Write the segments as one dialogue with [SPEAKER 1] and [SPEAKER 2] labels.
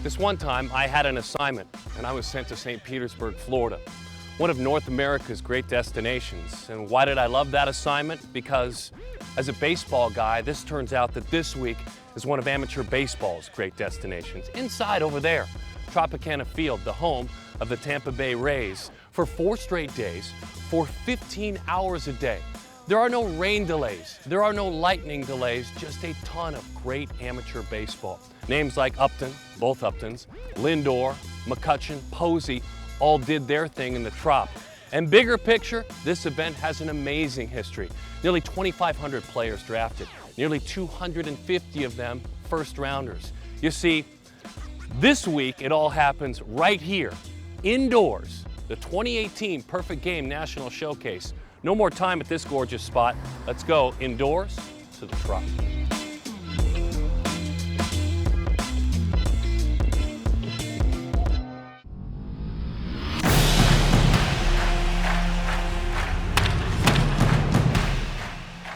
[SPEAKER 1] This one time, I had an assignment, and I was sent to St. Petersburg, Florida, one of North America's great destinations. And why did I love that assignment? Because as a baseball guy, this turns out that this week is one of amateur baseball's great destinations. Inside over there, Tropicana Field, the home of the Tampa Bay Rays, for 4 straight days, for 15 hours a day. There are no rain delays, there are no lightning delays, just a ton of great amateur baseball. Names like Upton, both Uptons, Lindor, McCutcheon, Posey, all did their thing in the Trop. And bigger picture, this event has an amazing history. Nearly 2,500 players drafted, nearly 250 of them first rounders. You see, this week it all happens right here, indoors, the 2018 Perfect Game National Showcase. No more time at this gorgeous spot. Let's go indoors to the Trop.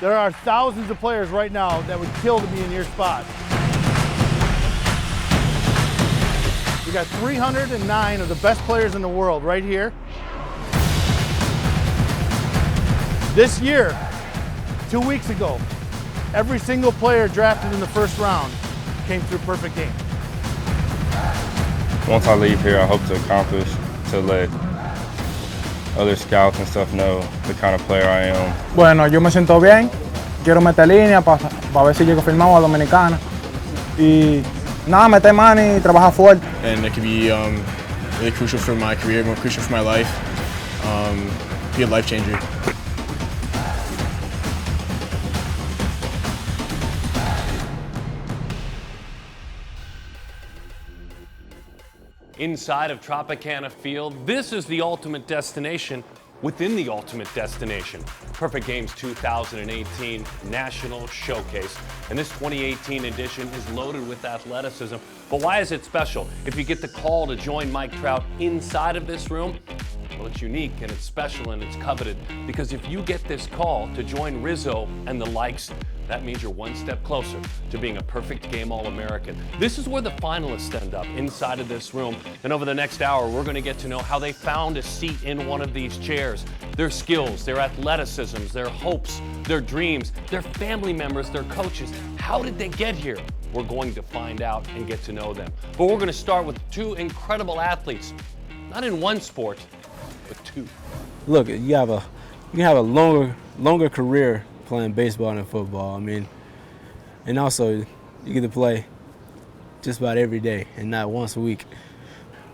[SPEAKER 2] There are thousands of players right now that would kill to be in your spot. We got 309 of the best players in the world right here. This year, 2 weeks ago, every single player drafted in the first round came through Perfect Game.
[SPEAKER 3] Once I leave here, I hope to accomplish to let other scouts and stuff know the kind of player I am.
[SPEAKER 4] Bueno, yo me siento bien, quiero meter línea para ver si llego firmado a Dominicana y nada, meter mano y trabajar fuerte.
[SPEAKER 5] And it could be really crucial for my career, more crucial for my life, be a life changer.
[SPEAKER 1] Inside of Tropicana Field, this is the ultimate destination within the ultimate destination. Perfect Games 2018 National Showcase. And this 2018 edition is loaded with athleticism. But why is it special? If you get the call to join Mike Trout inside of this room, well, it's unique and it's special and it's coveted. Because if you get this call to join Rizzo and the likes, that means you're one step closer to being a Perfect Game All-American. This is where the finalists end up, inside of this room. And over the next hour, we're going to get to know how they found a seat in one of these chairs, their skills, their athleticisms, their hopes, their dreams, their family members, their coaches. How did they get here? We're going to find out and get to know them. But we're going to start with 2 incredible athletes, not in one sport, but 2.
[SPEAKER 6] Look, you can have a longer career playing baseball and football. I mean, and also you get to play just about every day and not once a week.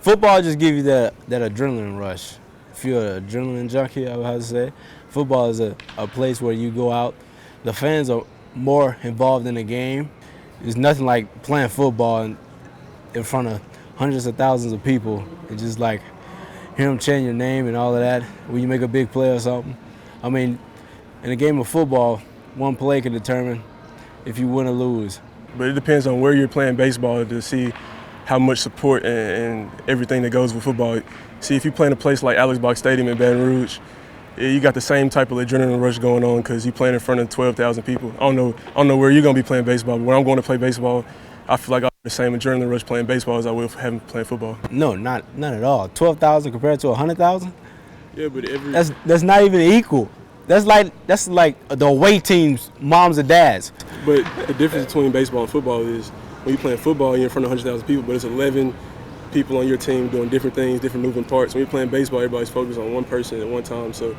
[SPEAKER 6] Football just gives you that adrenaline rush. If you're an adrenaline junkie, I would have to say, football is a place where you go out. The fans are more involved in the game. There's nothing like playing football in front of hundreds of thousands of people and just like hear them chant your name and all of that when you make a big play or something. I mean, in a game of football, one play can determine if you win or lose.
[SPEAKER 7] But it depends on where you're playing baseball to see how much support and everything that goes with football. See, if you play in a place like Alex Box Stadium in Baton Rouge, you got the same type of adrenaline rush going on because you're playing in front of 12,000 people. I don't know where you're going to be playing baseball, but when I'm going to play baseball, I feel like I have the same adrenaline rush playing baseball as I will having playing football.
[SPEAKER 6] No, not at all. 12,000 compared to 100,000?
[SPEAKER 7] Yeah, but
[SPEAKER 6] that's not even equal. That's like the away teams, moms and dads.
[SPEAKER 7] But the difference between baseball and football is when you're playing football, you're in front of 100,000 people, but it's 11 people on your team doing different things, different moving parts. When you're playing baseball, everybody's focused on one person at one time, so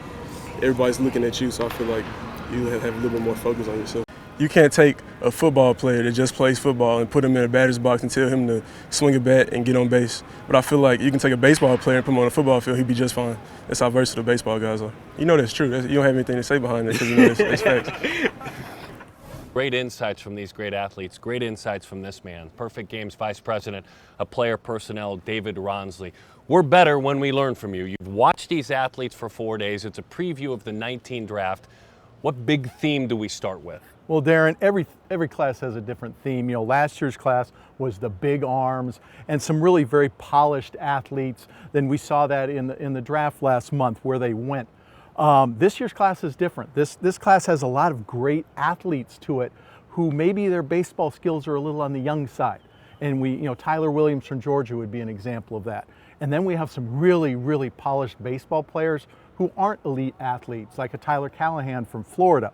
[SPEAKER 7] everybody's looking at you, so I feel like you have a little bit more focus on yourself. You can't take a football player that just plays football and put him in a batter's box and tell him to swing a bat and get on base. But I feel like you can take a baseball player and put him on a football field, he'd be just fine. That's how versatile baseball guys are. You know that's true. You don't have anything to say behind it because you know that's facts.
[SPEAKER 1] Great insights from these great athletes, great insights from this man, Perfect Games Vice President of Player Personnel, David Ronsley. We're better when we learn from you. You've watched these athletes for 4 days. It's a preview of the 19 draft. What big theme do we start with?
[SPEAKER 2] Well, Darren, every class has a different theme. You know, last year's class was the big arms and some really very polished athletes. Then we saw that in the draft last month where they went. This year's class is different. This class has a lot of great athletes to it who maybe their baseball skills are a little on the young side. And Tyler Williams from Georgia would be an example of that. And then we have some really, really polished baseball players who aren't elite athletes, like a Tyler Callahan from Florida.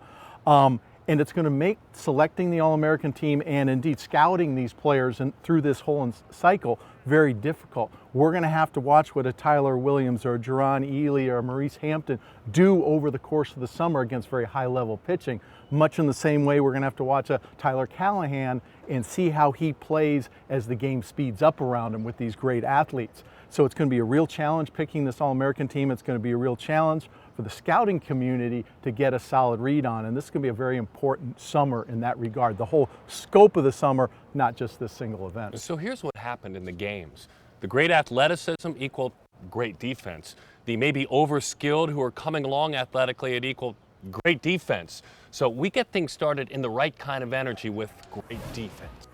[SPEAKER 2] And it's going to make selecting the All-American team and indeed scouting these players through this whole cycle very difficult. We're going to have to watch what a Tyler Williams or a Jerron Ely or a Maurice Hampton do over the course of the summer against very high-level pitching, much in the same way we're going to have to watch a Tyler Callahan and see how he plays as the game speeds up around him with these great athletes. So it's going to be a real challenge picking this All-American team. It's going to be a real challenge for the scouting community to get a solid read on. And this is going to be a very important summer in that regard. The whole scope of the summer, not just this single event.
[SPEAKER 1] So here's what happened in the games. The great athleticism equaled great defense. The maybe over-skilled who are coming along athletically, it equaled great defense. So we get things started in the right kind of energy with great defense.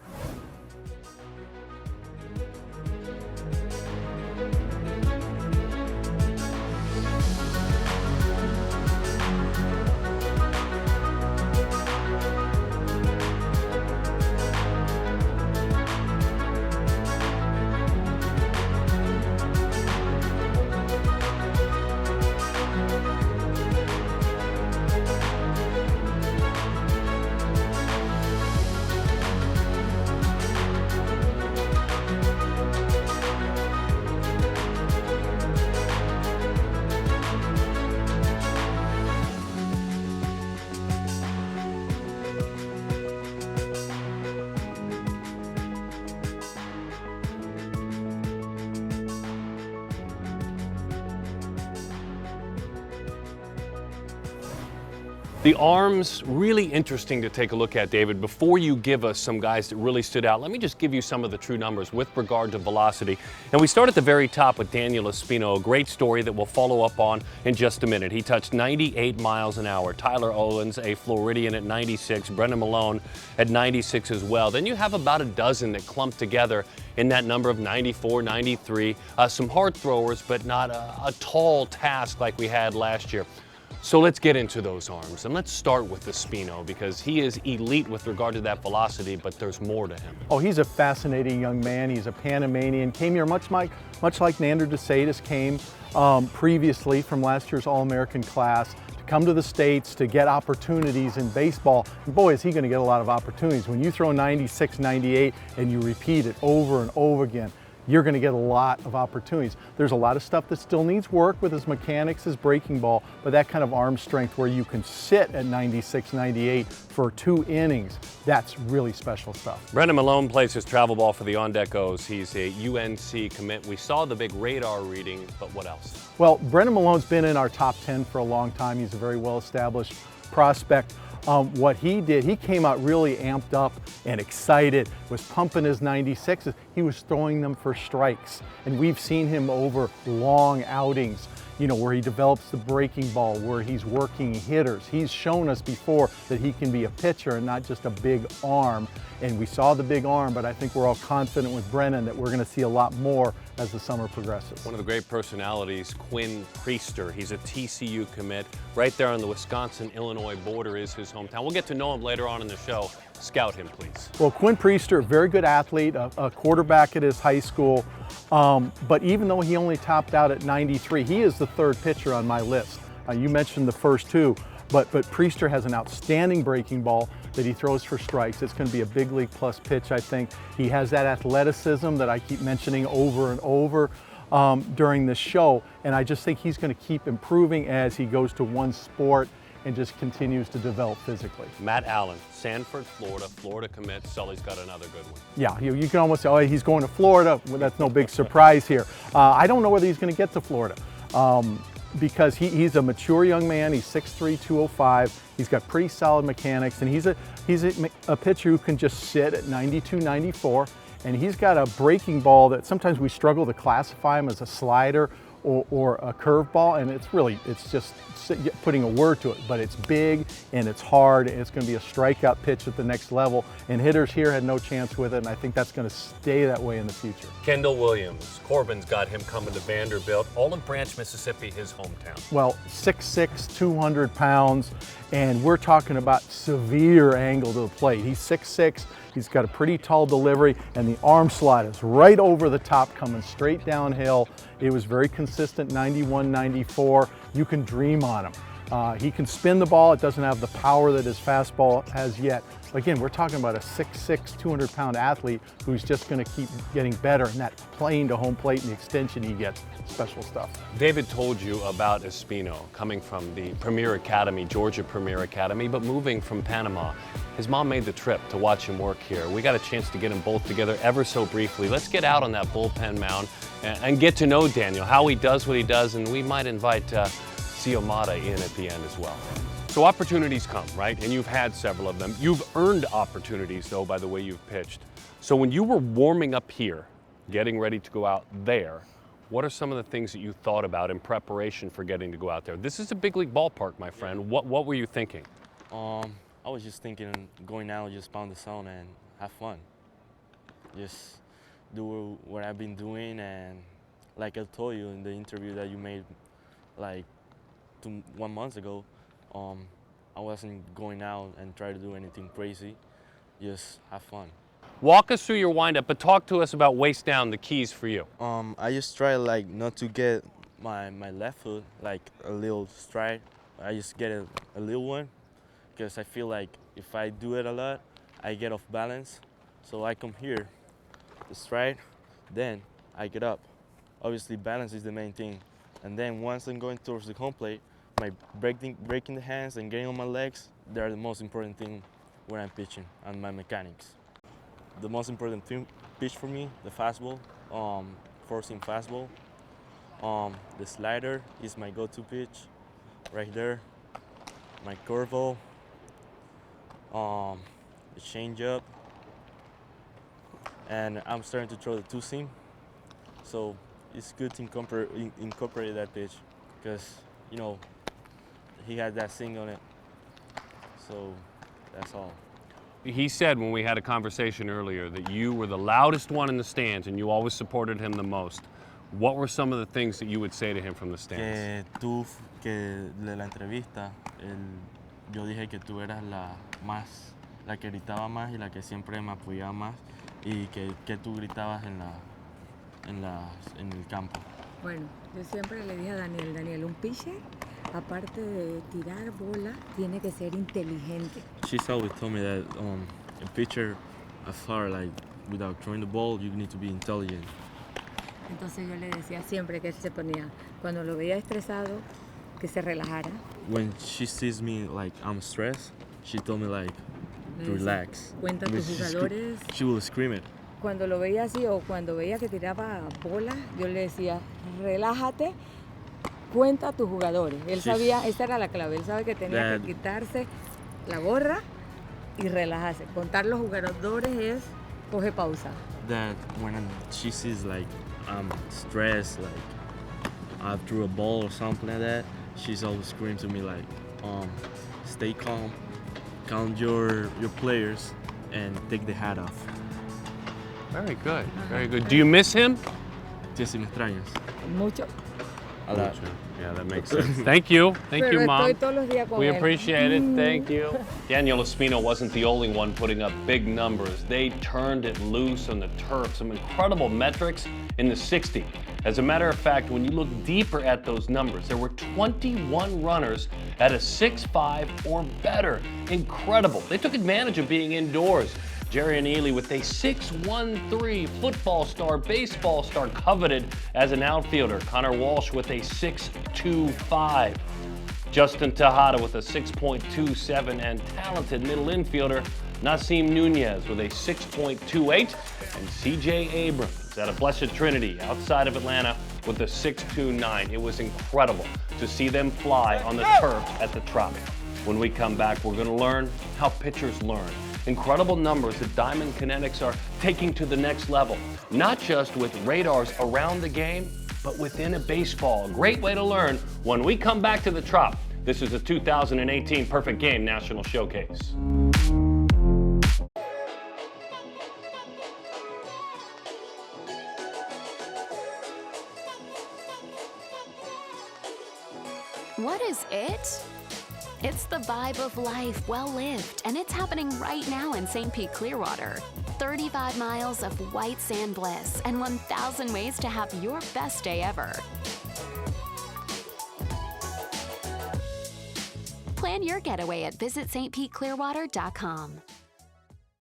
[SPEAKER 1] The arms, really interesting to take a look at, David. Before you give us some guys that really stood out, let me just give you some of the true numbers with regard to velocity. And we start at the very top with Daniel Espino, a great story that we'll follow up on in just a minute. He touched 98 miles an hour. Tyler Owens, a Floridian, at 96. Brendan Malone at 96 as well. Then you have about a dozen that clump together in that number of 94, 93. Some hard throwers, but not a tall task like we had last year. So let's get into those arms, and let's start with Espino because he is elite with regard to that velocity, but there's more to him.
[SPEAKER 2] Oh, he's a fascinating young man. He's a Panamanian. Came here much like Nander DeSatis came previously from last year's All-American class to come to the States to get opportunities in baseball. And boy, is he going to get a lot of opportunities. When you throw 96, 98, and you repeat it over and over again, you're going to get a lot of opportunities. There's a lot of stuff that still needs work with his mechanics, his breaking ball, but that kind of arm strength where you can sit at 96, 98 for 2 innings, that's really special stuff.
[SPEAKER 1] Brendan Malone plays his travel ball for the On-Deck O's. He's a UNC commit. We saw the big radar reading, but what else?
[SPEAKER 2] Well, Brendan Malone's been in our top 10 for a long time. He's a very well-established prospect. What he did, he came out really amped up and excited, was pumping his 96s. He was throwing them for strikes. And we've seen him over long outings, where he develops the breaking ball, where he's working hitters. He's shown us before that he can be a pitcher and not just a big arm. And we saw the big arm, but I think we're all confident with Brennan that we're going to see a lot more as the summer progresses.
[SPEAKER 1] One of the great personalities, Quinn Priester. He's a TCU commit. Right there on the Wisconsin-Illinois border is his hometown. We'll get to know him later on in the show. Scout him, please.
[SPEAKER 2] Well, Quinn Priester, a very good athlete, a quarterback at his high school. But even though he only topped out at 93, he is the 3rd pitcher on my list. You mentioned the first 2. But Priester has an outstanding breaking ball that he throws for strikes. It's going to be a big league plus pitch, I think. He has that athleticism that I keep mentioning over and over during this show. And I just think he's going to keep improving as he goes to one sport and just continues to develop physically.
[SPEAKER 1] Matt Allen, Sanford, Florida commit. Sully's got another good one.
[SPEAKER 2] Yeah, you can almost say, oh, he's going to Florida. Well, that's no big surprise here. I don't know whether he's going to get to Florida. Because he's a mature young man. He's 6'3", 205. He's got pretty solid mechanics, and he's a pitcher who can just sit at 92, 94. And he's got a breaking ball that sometimes we struggle to classify him as a slider or a curveball, and it's just putting a word to it, but it's big and it's hard, and it's going to be a strikeout pitch at the next level, and hitters here had no chance with it, and I think that's going to stay that way in the future.
[SPEAKER 1] Kendall Williams, Corbin's got him coming to Vanderbilt, Olive Branch, Mississippi, his hometown.
[SPEAKER 2] Well, 6'6", 200 pounds, and we're talking about severe angle to the plate. He's 6'6", he's got a pretty tall delivery, and the arm slot is right over the top, coming straight downhill. It was very consistent, 91, 94. You can dream on him. He can spin the ball. It doesn't have the power that his fastball has yet. Again, we're talking about a 6'6", 200-pound athlete who's just going to keep getting better, and that plane to home plate and the extension he gets, special stuff.
[SPEAKER 1] David told you about Espino, coming from the Premier Academy, Georgia Premier Academy, but moving from Panama. His mom made the trip to watch him work here. We got a chance to get them both together ever so briefly. Let's get out on that bullpen mound and get to know Daniel, how he does what he does, and we might invite Xiomara in at the end as well. So opportunities come, right? And you've had several of them. You've earned opportunities, though, by the way you've pitched. So when you were warming up here, getting ready to go out there, what are some of the things that you thought about in preparation for getting to go out there? This is a big league ballpark, my friend. What were you thinking?
[SPEAKER 8] I was just thinking going out, just pound the zone and have fun. Just do what I've been doing, and like I told you in the interview that you made like 1 month ago, I wasn't going out and try to do anything crazy, just have fun.
[SPEAKER 1] Walk us through your windup, but talk to us about waist down, the keys for you.
[SPEAKER 8] I just try like not to get my left foot like a little stride. I just get a little one, because I feel like if I do it a lot, I get off balance. So I come here, the stride, then I get up. Obviously balance is the main thing. And then once I'm going towards the home plate, my breaking the hands and getting on my legs, they're the most important thing when I'm pitching, and my mechanics. The most important pitch for me, the fastball, forcing fastball. The slider is my go-to pitch, right there. My curveball, the changeup, and I'm starting to throw the two-seam. So it's good to incorporate that pitch, because you know he had that sing on it. So that's all.
[SPEAKER 1] He said when we had a conversation earlier that you were the loudest one in the stands and you always supported him the most. What were some of the things that you would say to him from the stands?
[SPEAKER 8] Que de la entrevista, yo dije que tú eras la que gritaba más y la que siempre me apoyaba más, y que tú gritabas en el campo.
[SPEAKER 9] Bueno, yo siempre le dije a Daniel, un pitcher, aparte de tirar bola, tiene que ser inteligente.
[SPEAKER 8] She's always told me that a pitcher, as far like without throwing the ball, you need to be intelligent.
[SPEAKER 9] Entonces yo le decía siempre que él se ponía, cuando lo veía estresado, que se relajara.
[SPEAKER 8] When she sees me like I'm stressed, she told me like relax.
[SPEAKER 9] Cuenta tus jugadores.
[SPEAKER 8] She will scream it.
[SPEAKER 9] Cuando lo veía así o cuando veía que tiraba bola, yo le decía, relájate, cuenta a tus jugadores. Él sabía, esa era la clave, él sabe que tenía que quitarse la gorra y relajarse. Contar los jugadores es, coge pausa.
[SPEAKER 8] That when she sees like I'm stressed, like I threw a ball or something like that, she's always screaming to me like, stay calm, count your players, and take the hat off.
[SPEAKER 1] Very good, very good. Do you miss him?
[SPEAKER 8] Sí, sí me extrañas.
[SPEAKER 9] Mucho.
[SPEAKER 8] A lot.
[SPEAKER 1] Yeah, that makes sense. Thank you, Mom.
[SPEAKER 9] Estoy todos los días con
[SPEAKER 1] We
[SPEAKER 9] él.
[SPEAKER 1] appreciate it, thank you. Daniel Espino wasn't the only one putting up big numbers. They turned it loose on the turf. Some incredible metrics in the 60s. As a matter of fact, when you look deeper at those numbers, there were 21 runners at a 6.5 or better. Incredible. They took advantage of being indoors. Jerry and Ely with a 6'1" football star, baseball star, coveted as an outfielder. Connor Walsh with a 6'2". Justin Tejada with a 6.27, and talented middle infielder Nasim Nunez with a 6.28, and CJ Abrams out of Blessed Trinity outside of Atlanta with a 6.29. It was incredible to see them fly on the turf at the Trop. When we come back, we're going to learn how pitchers learn. Incredible numbers that Diamond Kinetics are taking to the next level, not just with radars around the game, but within a baseball. A great way to learn when we come back to the Trop. This is the 2018 Perfect Game National Showcase.
[SPEAKER 10] What is it? It's the vibe of life well lived, and it's happening right now in St. Pete Clearwater. 35 miles of white sand bliss and 1,000 ways to have your best day ever. Plan your getaway at visitstpeteclearwater.com.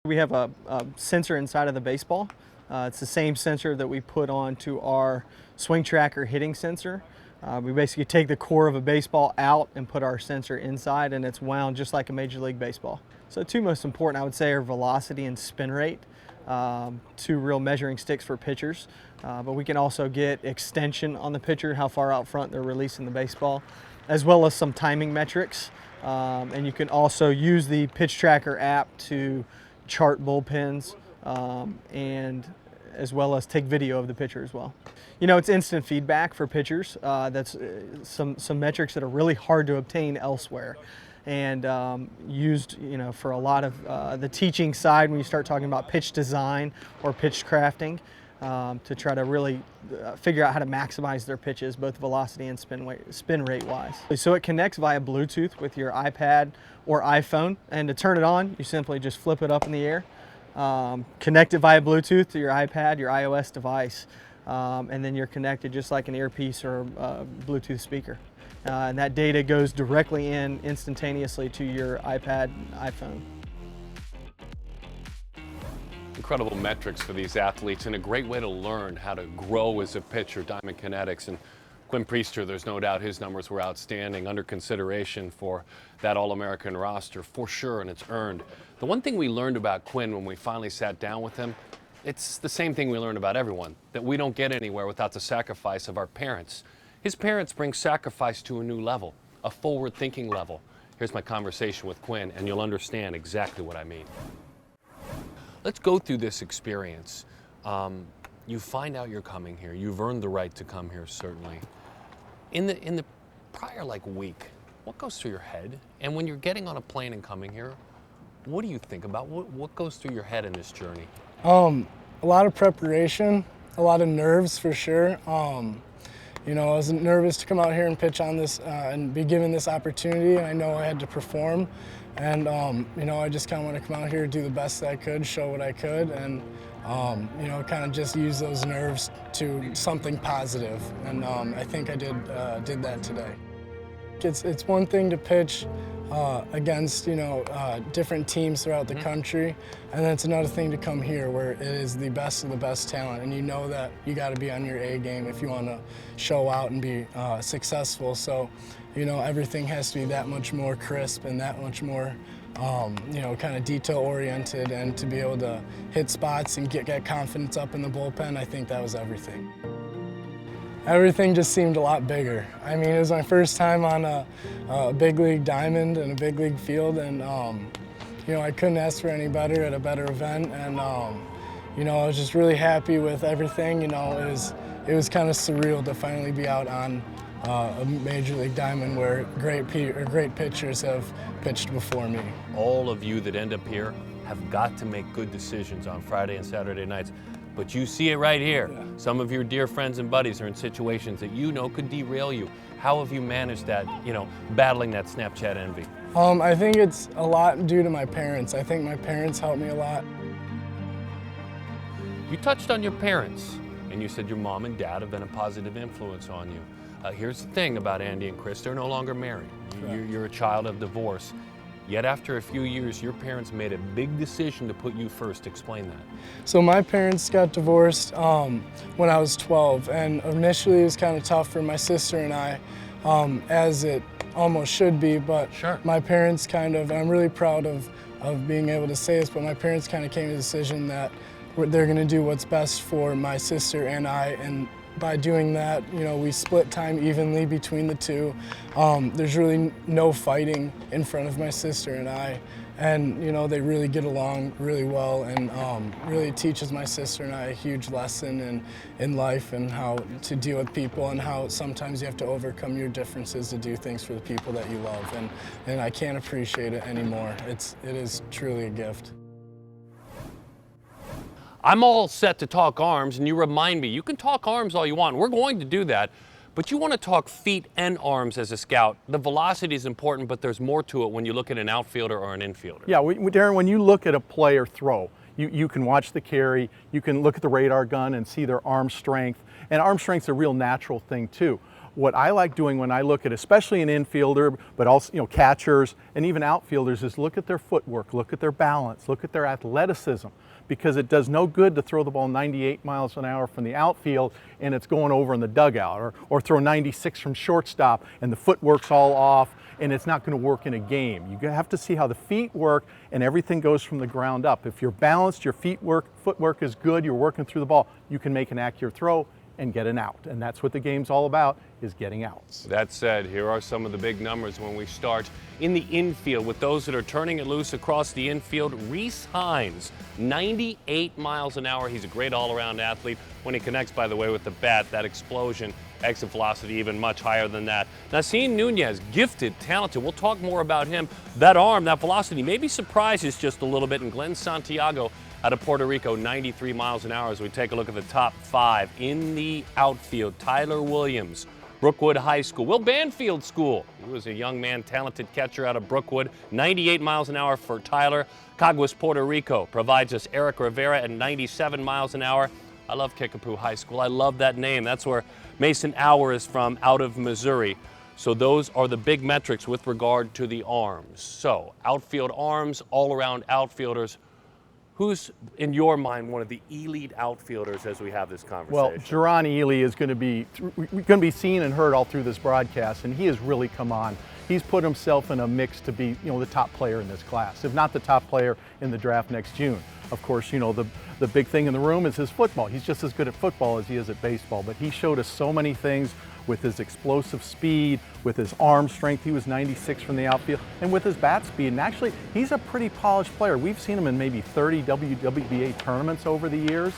[SPEAKER 11] We have a sensor inside of the baseball. It's the same sensor that we put onto our swing tracker hitting sensor. We basically take the core of a baseball out and put our sensor inside, and it's wound just like a Major League Baseball. So two most important, I would say, are velocity and spin rate, two real measuring sticks for pitchers. But we can also get extension on the pitcher, how far out front they're releasing the baseball, as well as some timing metrics. And you can also use the pitch tracker app to chart bullpens and as well as take video of the pitcher as well. You know, it's instant feedback for pitchers. That's some metrics that are really hard to obtain elsewhere, and used, you know, for a lot of the teaching side when you start talking about pitch design or pitch crafting, to try to really figure out how to maximize their pitches, both velocity and spin rate wise. So it connects via Bluetooth with your iPad or iPhone, and to turn it on, you simply just flip it up in the air, connect it via Bluetooth to your iPad, your iOS device, and then you're connected just like an earpiece or a Bluetooth speaker. And that data goes directly in instantaneously to your iPad, iPhone.
[SPEAKER 1] Incredible metrics for these athletes and a great way to learn how to grow as a pitcher. Diamond Kinetics and Quinn Priester, there's no doubt his numbers were outstanding, under consideration for that All-American roster for sure, and it's earned. The one thing we learned about Quinn when we finally sat down with him, it's the same thing we learned about everyone, that we don't get anywhere without the sacrifice of our parents. His parents bring sacrifice to a new level, a forward-thinking level. Here's my conversation with Quinn, and you'll understand exactly what I mean. Let's go through this experience. You find out you're coming here. You've earned the right to come here, certainly. In the prior week, what goes through your head? And when you're getting on a plane and coming here, what do you think about? What goes through your head in this journey?
[SPEAKER 12] A lot of preparation, a lot of nerves for sure. You know, I was nervous to come out here and pitch on this and be given this opportunity, and I know I had to perform. And, you know, I just kind of want to come out here, do the best that I could, show what I could, and, you know, kind of just use those nerves to something positive. And I think I did that today. It's one thing to pitch against, you know, different teams throughout the country, and then it's another thing to come here where it is the best of the best talent, and you know that you got to be on your A game if you want to show out and be successful. So, you know, everything has to be that much more crisp and that much more, you know, kind of detail-oriented, and to be able to hit spots and get confidence up in the bullpen, I think that was everything. Everything just seemed a lot bigger. I mean, it was my first time on a big league diamond and a big league field, and you know, I couldn't ask for any better at a better event, and you know, I was just really happy with everything. You know, it was kind of surreal to finally be out on a Major League Diamond where great pitchers have pitched before me.
[SPEAKER 1] All of you that end up here have got to make good decisions on Friday and Saturday nights. But you see it right here. Yeah. Some of your dear friends and buddies are in situations that you know could derail you. How have you managed that, you know, battling that Snapchat envy?
[SPEAKER 12] I think it's a lot due to my parents. I think my parents helped me a lot.
[SPEAKER 1] You touched on your parents, and you said your mom and dad have been a positive influence on you. Here's the thing about Andy and Chris, they're no longer married. You're a child of divorce. Yet after a few years, your parents made a big decision to put you first. Explain that.
[SPEAKER 12] So my parents got divorced when I was 12, and initially it was kind of tough for my sister and I, as it almost should be, but sure. My parents kind of, I'm really proud of being able to say this, but my parents kind of came to the decision that they're going to do what's best for my sister and I, and by doing that, you know, we split time evenly between the two. There's really no fighting in front of my sister and I. And, you know, they really get along really well, and really teaches my sister and I a huge lesson in life and how to deal with people and how sometimes you have to overcome your differences to do things for the people that you love. And I can't appreciate it anymore. It is truly a gift.
[SPEAKER 1] I'm all set to talk arms, and you remind me, you can talk arms all you want. We're going to do that. But you want to talk feet and arms as a scout. The velocity is important, but there's more to it when you look at an outfielder or an infielder.
[SPEAKER 2] Yeah, Darren, when you look at a player throw, you can watch the carry, you can look at the radar gun and see their arm strength. And arm strength's a real natural thing too. What I like doing when I look at, especially an infielder, but also, you know, catchers and even outfielders, is look at their footwork, look at their balance, look at their athleticism. Because it does no good to throw the ball 98 miles an hour from the outfield and it's going over in the dugout, or throw 96 from shortstop and the footwork's all off and it's not going to work in a game. You have to see how the feet work, and everything goes from the ground up. If you're balanced, your footwork is good, you're working through the ball, you can make an accurate throw and get an out. And that's what the game's all about, is getting outs.
[SPEAKER 1] That said, here are some of the big numbers when we start in the infield with those that are turning it loose across the infield. Reese Hines, 98 miles an hour. He's a great all-around athlete. When he connects, by the way, with the bat, that explosion, exit velocity even much higher than that. Nasim Nunez, gifted, talented. We'll talk more about him. That arm, that velocity, maybe surprises just a little bit. And Glenn Santiago out of Puerto Rico, 93 miles an hour as we take a look at the top 5 in the outfield. Tyler Williams, Brookwood High School. Will Banfield School. He was a young man, talented catcher out of Brookwood. 98 miles an hour for Tyler. Caguas, Puerto Rico provides us Eric Rivera at 97 miles an hour. I love Kickapoo High School. I love that name. That's where Mason Auer is from, out of Missouri. So those are the big metrics with regard to the arms. So outfield arms, all-around outfielders. Who's, in your mind, one of the elite outfielders as we have this conversation?
[SPEAKER 2] Well, Jerron Ely is going to be seen and heard all through this broadcast, and he has really come on. He's put himself in a mix to be, you know, the top player in this class, if not the top player in the draft next June. Of course, you know, the big thing in the room is his football. He's just as good at football as he is at baseball, but he showed us so many things with his explosive speed, with his arm strength. He was 96 from the outfield, and with his bat speed. And actually, he's a pretty polished player. We've seen him in maybe 30 WWBA tournaments over the years,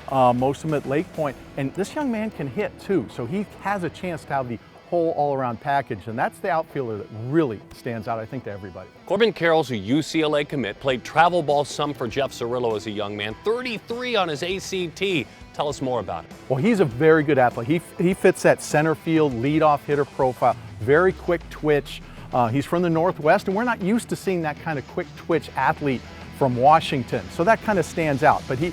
[SPEAKER 2] most of them at Lake Point. And this young man can hit too, so he has a chance to have the whole all-around package, and that's the outfielder that really stands out, I think, to everybody.
[SPEAKER 1] Corbin Carroll's a UCLA commit, played travel ball some for Jeff Cirillo as a young man, 33 on his ACT. Tell us more about it.
[SPEAKER 2] Well, he's a very good athlete. He fits that center field leadoff hitter profile, very quick twitch. He's from the Northwest, and we're not used to seeing that kind of quick twitch athlete from Washington, so that kind of stands out. But he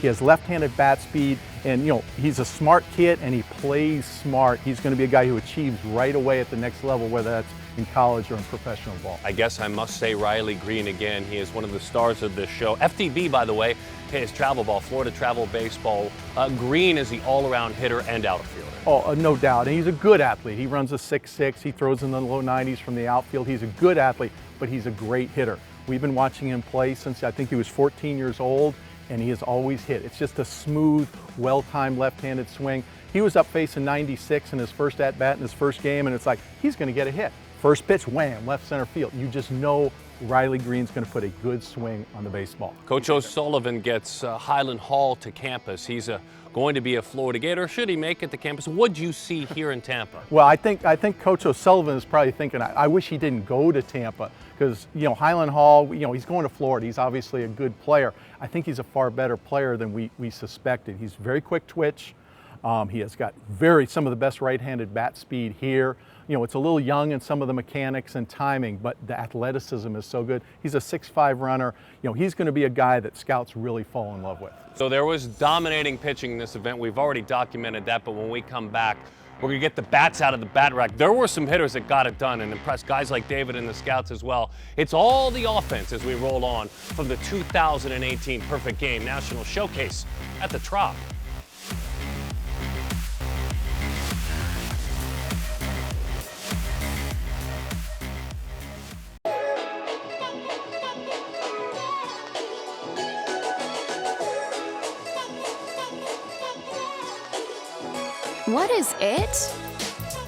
[SPEAKER 2] has left-handed bat speed, and you know, he's a smart kid and he plays smart. He's going to be a guy who achieves right away at the next level, whether that's in college or in professional ball.
[SPEAKER 1] I guess I must say Riley Green again. He is one of the stars of this show. FTB, by the way, his travel ball, Florida Travel Baseball. Green is the all-around hitter and outfielder.
[SPEAKER 2] Oh, no doubt. And he's a good athlete. He runs a 6'6". He throws in the low 90s from the outfield. He's a good athlete, but he's a great hitter. We've been watching him play since I think he was 14 years old, and he has always hit. It's just a smooth, well-timed left-handed swing. He was up facing 96 in his first at-bat in his first game, and it's like, he's going to get a hit. First pitch, wham, left center field. You just know Riley Green's going to put a good swing on the baseball.
[SPEAKER 1] Coach O'Sullivan gets Highland Hall to campus. He's going to be a Florida Gator. Should he make it to campus? What'd you see here in Tampa?
[SPEAKER 2] Well, I think Coach O'Sullivan is probably thinking, I wish he didn't go to Tampa, because, you know, Highland Hall, you know, he's going to Florida. He's obviously a good player. I think he's a far better player than we suspected. He's very quick twitch. He has got some of the best right-handed bat speed here. You know, it's a little young in some of the mechanics and timing, but the athleticism is so good. He's a 6'5" runner. You know, he's going to be a guy that scouts really fall in love with.
[SPEAKER 1] So there was dominating pitching in this event. We've already documented that, but when we come back, we're going to get the bats out of the bat rack. There were some hitters that got it done and impressed guys like David and the scouts as well. It's all the offense as we roll on from the 2018 Perfect Game National Showcase at the Trop.
[SPEAKER 10] What is it?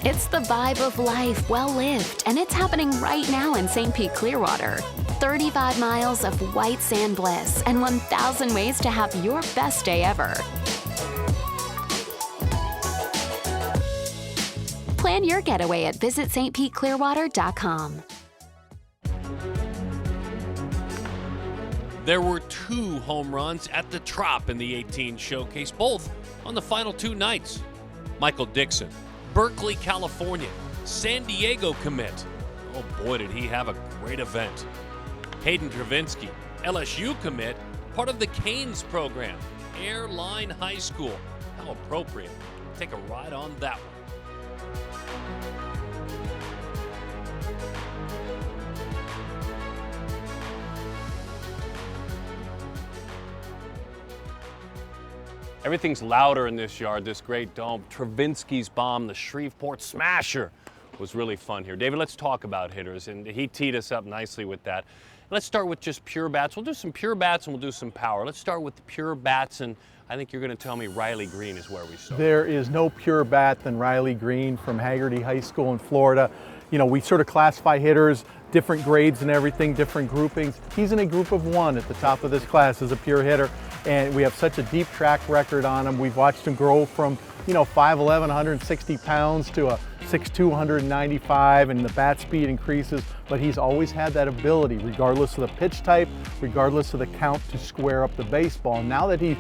[SPEAKER 10] It's the vibe of life well lived, and it's happening right now in St. Pete Clearwater. 35 miles of white sand bliss and 1,000 ways to have your best day ever. Plan your getaway at visitstpeteclearwater.com.
[SPEAKER 1] There were 2 home runs at the Trop in the 18 showcase, both on the final 2 nights. Michael Dixon, Berkeley, California, San Diego commit. Oh boy, did he have a great event. Hayden Travinsky, LSU commit, part of the Canes program, Airline High School. How appropriate. Take a ride on that one. Everything's louder in this yard, this great dome. Travinsky's bomb, the Shreveport Smasher, was really fun here. David, let's talk about hitters, and he teed us up nicely with that. Let's start with just pure bats. We'll do some pure bats and we'll do some power. Let's start with the pure bats, and I think you're going to tell me Riley Green is where we start.
[SPEAKER 2] There is no pure bat than Riley Green from Haggerty High School in Florida. You know, we sort of classify hitters, different grades and everything, different groupings. He's in a group of 1 at the top of this class as a pure hitter, and we have such a deep track record on him. We've watched him grow from, 5'11", 160 pounds to a 6'2", 195, and the bat speed increases, but he's always had that ability, regardless of the pitch type, regardless of the count, to square up the baseball. And now that he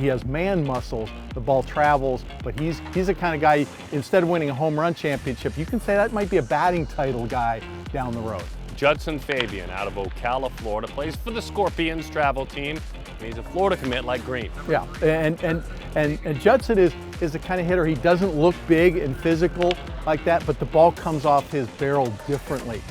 [SPEAKER 2] has man muscles, the ball travels, but he's the kind of guy, instead of winning a home run championship, you can say that might be a batting title guy down the road.
[SPEAKER 1] Judson Fabian out of Ocala, Florida, plays for the Scorpions travel team. He's a Florida commit like Green.
[SPEAKER 2] Yeah, and Judson is the kind of hitter, he doesn't look big and physical like that, but the ball comes off his barrel differently.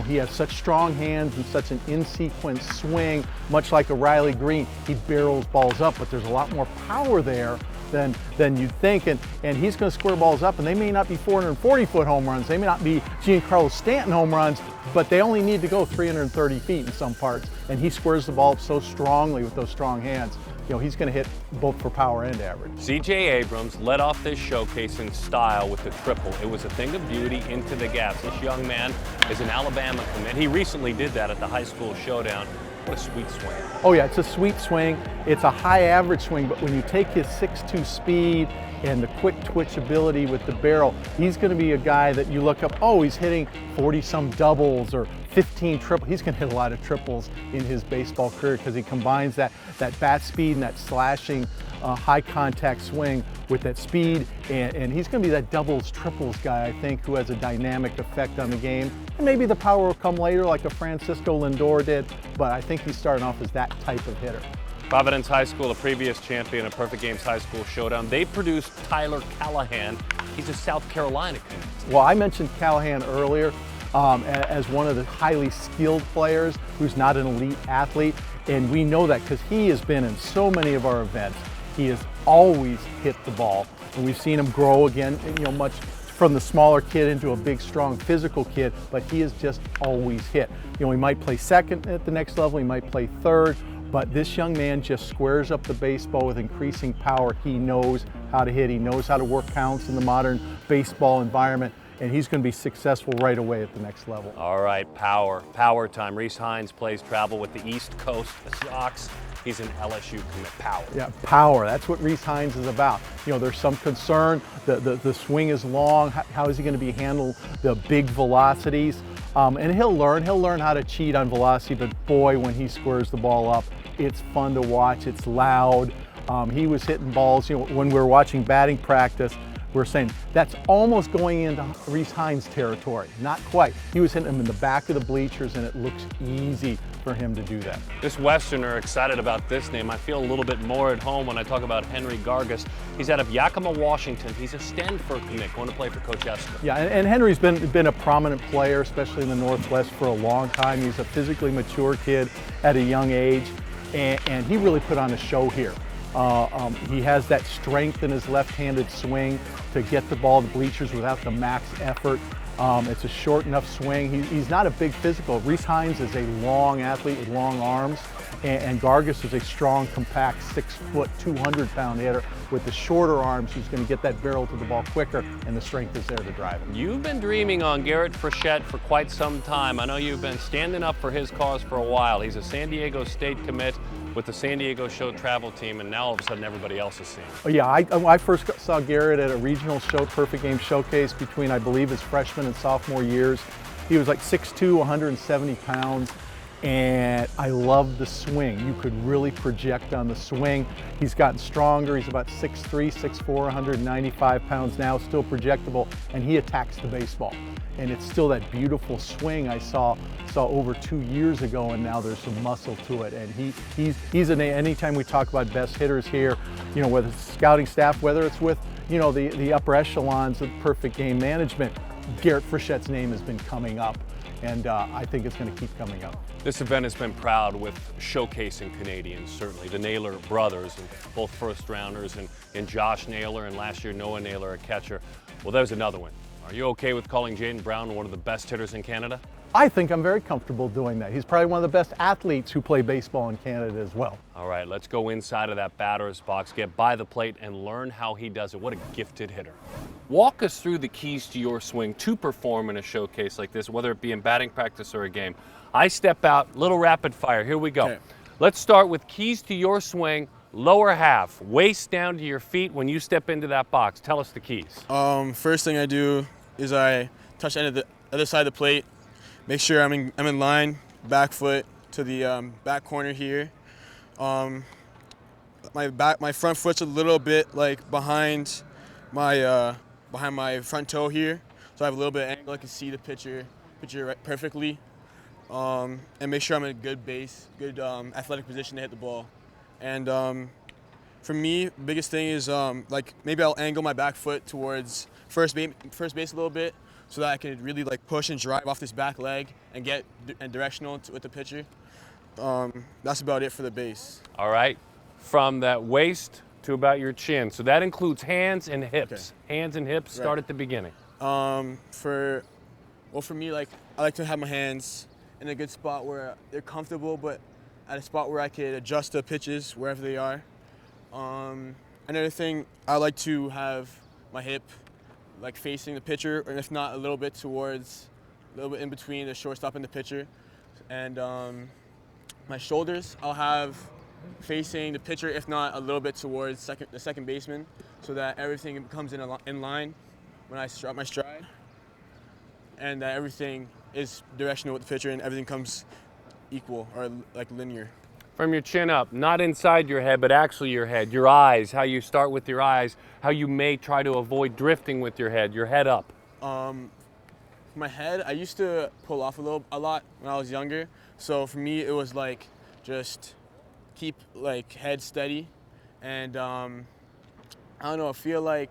[SPEAKER 2] He has such strong hands and such an in-sequence swing, much like a Riley Green. He barrels balls up, but there's a lot more power there than you'd think, and he's going to square balls up, and they may not be 440-foot home runs, they may not be Giancarlo Stanton home runs, but they only need to go 330 feet in some parts, and he squares the ball up so strongly with those strong hands. He's going to hit both for power and average.
[SPEAKER 1] C.J. Abrams led off this showcase in style with the triple. It was a thing of beauty into the gaps. This young man is an Alabama commit. He recently did that at the high school showdown. What a sweet swing.
[SPEAKER 2] Oh yeah, it's a sweet swing. It's a high average swing, but when you take his 6'2" speed and the quick twitch ability with the barrel, he's going to be a guy that you look up, oh, he's hitting 40-some doubles or 15 triples. He's going to hit a lot of triples in his baseball career because he combines that bat speed and that slashing high contact swing with that speed, and he's going to be that doubles, triples guy, I think, who has a dynamic effect on the game. And maybe the power will come later like a Francisco Lindor did, but I think he's starting off as that type of hitter.
[SPEAKER 1] Providence High School, a previous champion of Perfect Games High School Showdown. They produced Tyler Callahan. He's a South Carolina commit.
[SPEAKER 2] Well, I mentioned Callahan earlier as one of the highly skilled players who's not an elite athlete, and we know that because he has been in so many of our events. He has always hit the ball, and we've seen him grow again, much from the smaller kid into a big, strong, physical kid, but he has just always hit. He might play second at the next level, he might play third, but this young man just squares up the baseball with increasing power. He knows how to hit, he knows how to work counts in the modern baseball environment, and he's going to be successful right away at the next level.
[SPEAKER 1] All right, power time. Reese Hines plays travel with the East Coast, the Sox. He's an LSU commit. Power.
[SPEAKER 2] Yeah, power. That's what Reese Hines is about. There's some concern. The swing is long. How is he going to be handled the big velocities? And he'll learn how to cheat on velocity, but boy, when he squares the ball up, it's fun to watch. It's loud. He was hitting balls, when we were watching batting practice, we're saying that's almost going into Reese Hines territory. Not quite. He was hitting them in the back of the bleachers, and it looks easy for him to do that.
[SPEAKER 1] This Westerner, excited about this name. I feel a little bit more at home when I talk about Henry Gargas. He's out of Yakima, Washington. He's a Stanford commit, going to play for Coach Esther.
[SPEAKER 2] Yeah, and Henry's been a prominent player, especially in the Northwest, for a long time. He's a physically mature kid at a young age, and he really put on a show here. He has that strength in his left-handed swing to get the ball to bleachers without the max effort. It's a short enough swing. He's not a big physical. Reese Hines is a long athlete with long arms, And Gargis is a strong, compact, 6 foot, 200-pound hitter with the shorter arms who's going to get that barrel to the ball quicker, and the strength is there to drive it.
[SPEAKER 1] You've been dreaming on Garrett Frechette for quite some time. I know you've been standing up for his cause for a while. He's a San Diego State commit with the San Diego Show travel team, and now all of a sudden everybody else is seeing.
[SPEAKER 2] Oh, yeah, I first saw Garrett at a regional show, Perfect Game Showcase between, I believe, his freshman and sophomore years. He was like 6'2", 170 pounds. And I love the swing. You could really project on the swing. He's gotten stronger. He's about 6'3", 6'4", 195 pounds now, still projectable, and he attacks the baseball. And it's still that beautiful swing I saw over 2 years ago, and now there's some muscle to it. And he's anytime we talk about best hitters here, you know, whether it's scouting staff, whether it's with, you know, the upper echelons of Perfect Game Management, Garrett Frechette's name has been coming up. And I think it's going to keep coming up.
[SPEAKER 1] This event has been proud with showcasing Canadians, certainly. The Naylor brothers, and both first rounders, and Josh Naylor, and last year Noah Naylor, a catcher. Well, there's another one. Are you okay with calling Jaden Brown one of the best hitters in Canada?
[SPEAKER 2] I think I'm very comfortable doing that. He's probably one of the best athletes who play baseball in Canada as well.
[SPEAKER 1] All right, let's go inside of that batter's box, get by the plate, and learn how he does it. What a gifted hitter. Walk us through the keys to your swing to perform in a showcase like this, whether it be in batting practice or a game. I step out, little rapid fire. Here we go.
[SPEAKER 5] Okay.
[SPEAKER 1] Let's start with keys to your swing, lower half, waist down to your feet when you step into that box. Tell us the keys.
[SPEAKER 5] First thing I do is I touch the end of the other side of the plate. Make sure I'm in line, back foot to the back corner here. My front foot's a little bit like behind my front toe here, so I have a little bit of angle. I can see the pitcher right perfectly, and make sure I'm in a good base, good athletic position to hit the ball. And for me, the biggest thing is like maybe I'll angle my back foot towards first base a little bit, so that I can really like push and drive off this back leg and get directional with the pitcher. That's about it for the base.
[SPEAKER 1] All right, from that waist to about your chin. So that includes hands and hips. Okay. Hands and hips, start at the beginning.
[SPEAKER 5] For me, like I like to have my hands in a good spot where they're comfortable, but at a spot where I could adjust the pitches wherever they are. Another thing, I like to have my hip like facing the pitcher, or if not, a little bit in between the shortstop and the pitcher. And my shoulders, I'll have facing the pitcher, if not a little bit towards the second baseman, so that everything comes in line when I start my stride, and that everything is directional with the pitcher and everything comes equal or like linear.
[SPEAKER 1] From your chin up, not inside your head, but actually your head, your eyes, how you start with your eyes, how you may try to avoid drifting with your head up.
[SPEAKER 5] My head, I used to pull off a lot when I was younger. So for me, it was like just keep like head steady, and I don't know. I feel like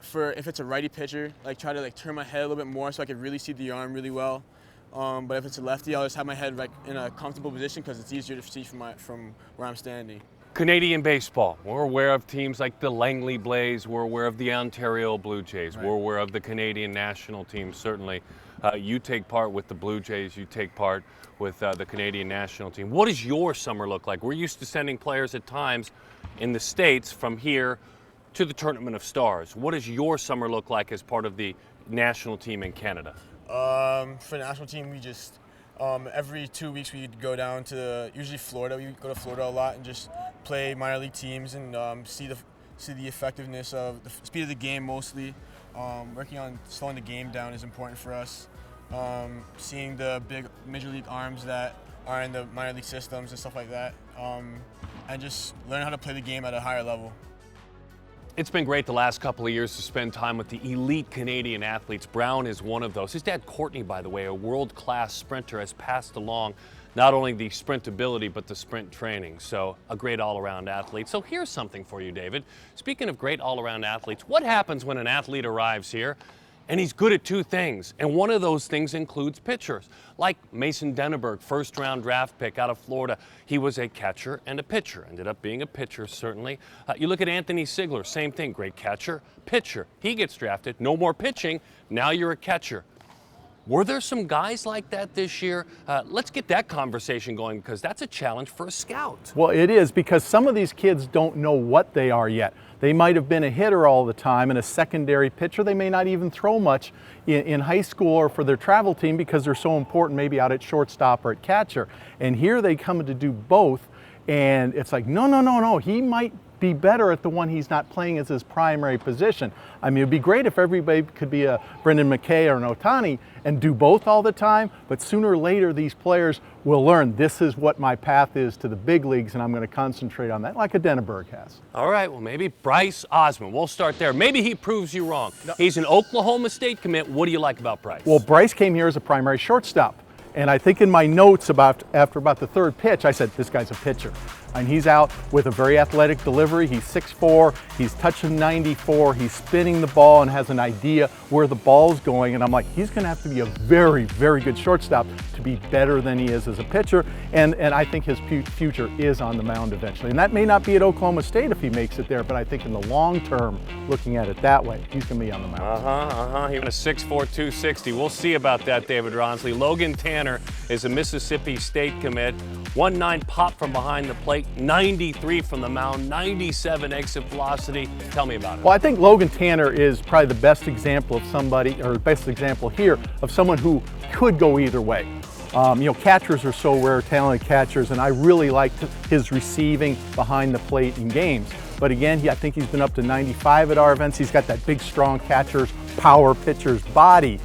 [SPEAKER 5] if it's a righty pitcher, like try to like turn my head a little bit more so I can really see the arm really well. But if it's a lefty, I'll just have my head like in a comfortable position because it's easier to see from where I'm standing.
[SPEAKER 1] Canadian baseball, we're aware of teams like the Langley Blaze, we're aware of the Ontario Blue Jays, right. We're aware of the Canadian national team, certainly. You take part with the Blue Jays, you take part with the Canadian national team. What does your summer look like? We're used to sending players at times in the States from here to the Tournament of Stars. What does your summer look like as part of the national team in Canada?
[SPEAKER 5] For the national team, we just every 2 weeks we'd go down to usually Florida. We go to Florida a lot and just play minor league teams and see the effectiveness of the speed of the game mostly. Working on slowing the game down is important for us. Seeing the big major league arms that are in the minor league systems and stuff like that, and just learn how to play the game at a higher level.
[SPEAKER 1] It's been great the last couple of years to spend time with the elite Canadian athletes. Brown is one of those. His dad, Courtney, by the way, a world-class sprinter, has passed along not only the sprint ability, but the sprint training. So a great all-around athlete. So here's something for you, David. Speaking of great all-around athletes, what happens when an athlete arrives here and he's good at two things? And one of those things includes pitchers. Like Mason Denneberg, first-round draft pick out of Florida. He was a catcher and a pitcher. Ended up being a pitcher, certainly. You look at Anthony Sigler, same thing. Great catcher, pitcher. He gets drafted. No more pitching. Now you're a catcher. Were there some guys like that this year? Let's get that conversation going, because that's a challenge for a scout.
[SPEAKER 2] Well, it is, because some of these kids don't know what they are yet. They might have been a hitter all the time and a secondary pitcher. They may not even throw much in high school or for their travel team because they're so important maybe out at shortstop or at catcher. And here they come to do both, and it's like, no, he might be better at the one he's not playing as his primary position. I mean, it'd be great if everybody could be a Brendan McKay or an Ohtani and do both all the time, but sooner or later these players will learn this is what my path is to the big leagues, and I'm going to concentrate on that, like a Denneberg has.
[SPEAKER 1] All right, well, maybe Bryce Osmond. We'll start there. Maybe he proves you wrong. He's an Oklahoma State commit. What do you like about Bryce?
[SPEAKER 2] Well, Bryce came here as a primary shortstop. And I think in my notes after about the third pitch, I said, this guy's a pitcher. And he's out with a very athletic delivery. He's 6'4", he's touching 94, he's spinning the ball and has an idea where the ball's going. And I'm like, he's gonna have to be a very, very good shortstop to be better than he is as a pitcher. And I think his future is on the mound eventually. And that may not be at Oklahoma State if he makes it there, but I think in the long term, looking at it that way, he's gonna be on the mound.
[SPEAKER 1] He went a 6'4", 260. We'll see about that, David Ronsley. Logan Tanner is a Mississippi State commit. 1.9 pop from behind the plate, 93 from the mound, 97 exit velocity. Tell me about it.
[SPEAKER 2] Well, I think Logan Tanner is probably the best example of somebody, or the best example here, of someone who could go either way. You know, catchers are so rare, talented catchers, and I really liked his receiving behind the plate in games. But again, I think he's been up to 95 at our events. He's got that big, strong catcher's power, pitcher's body.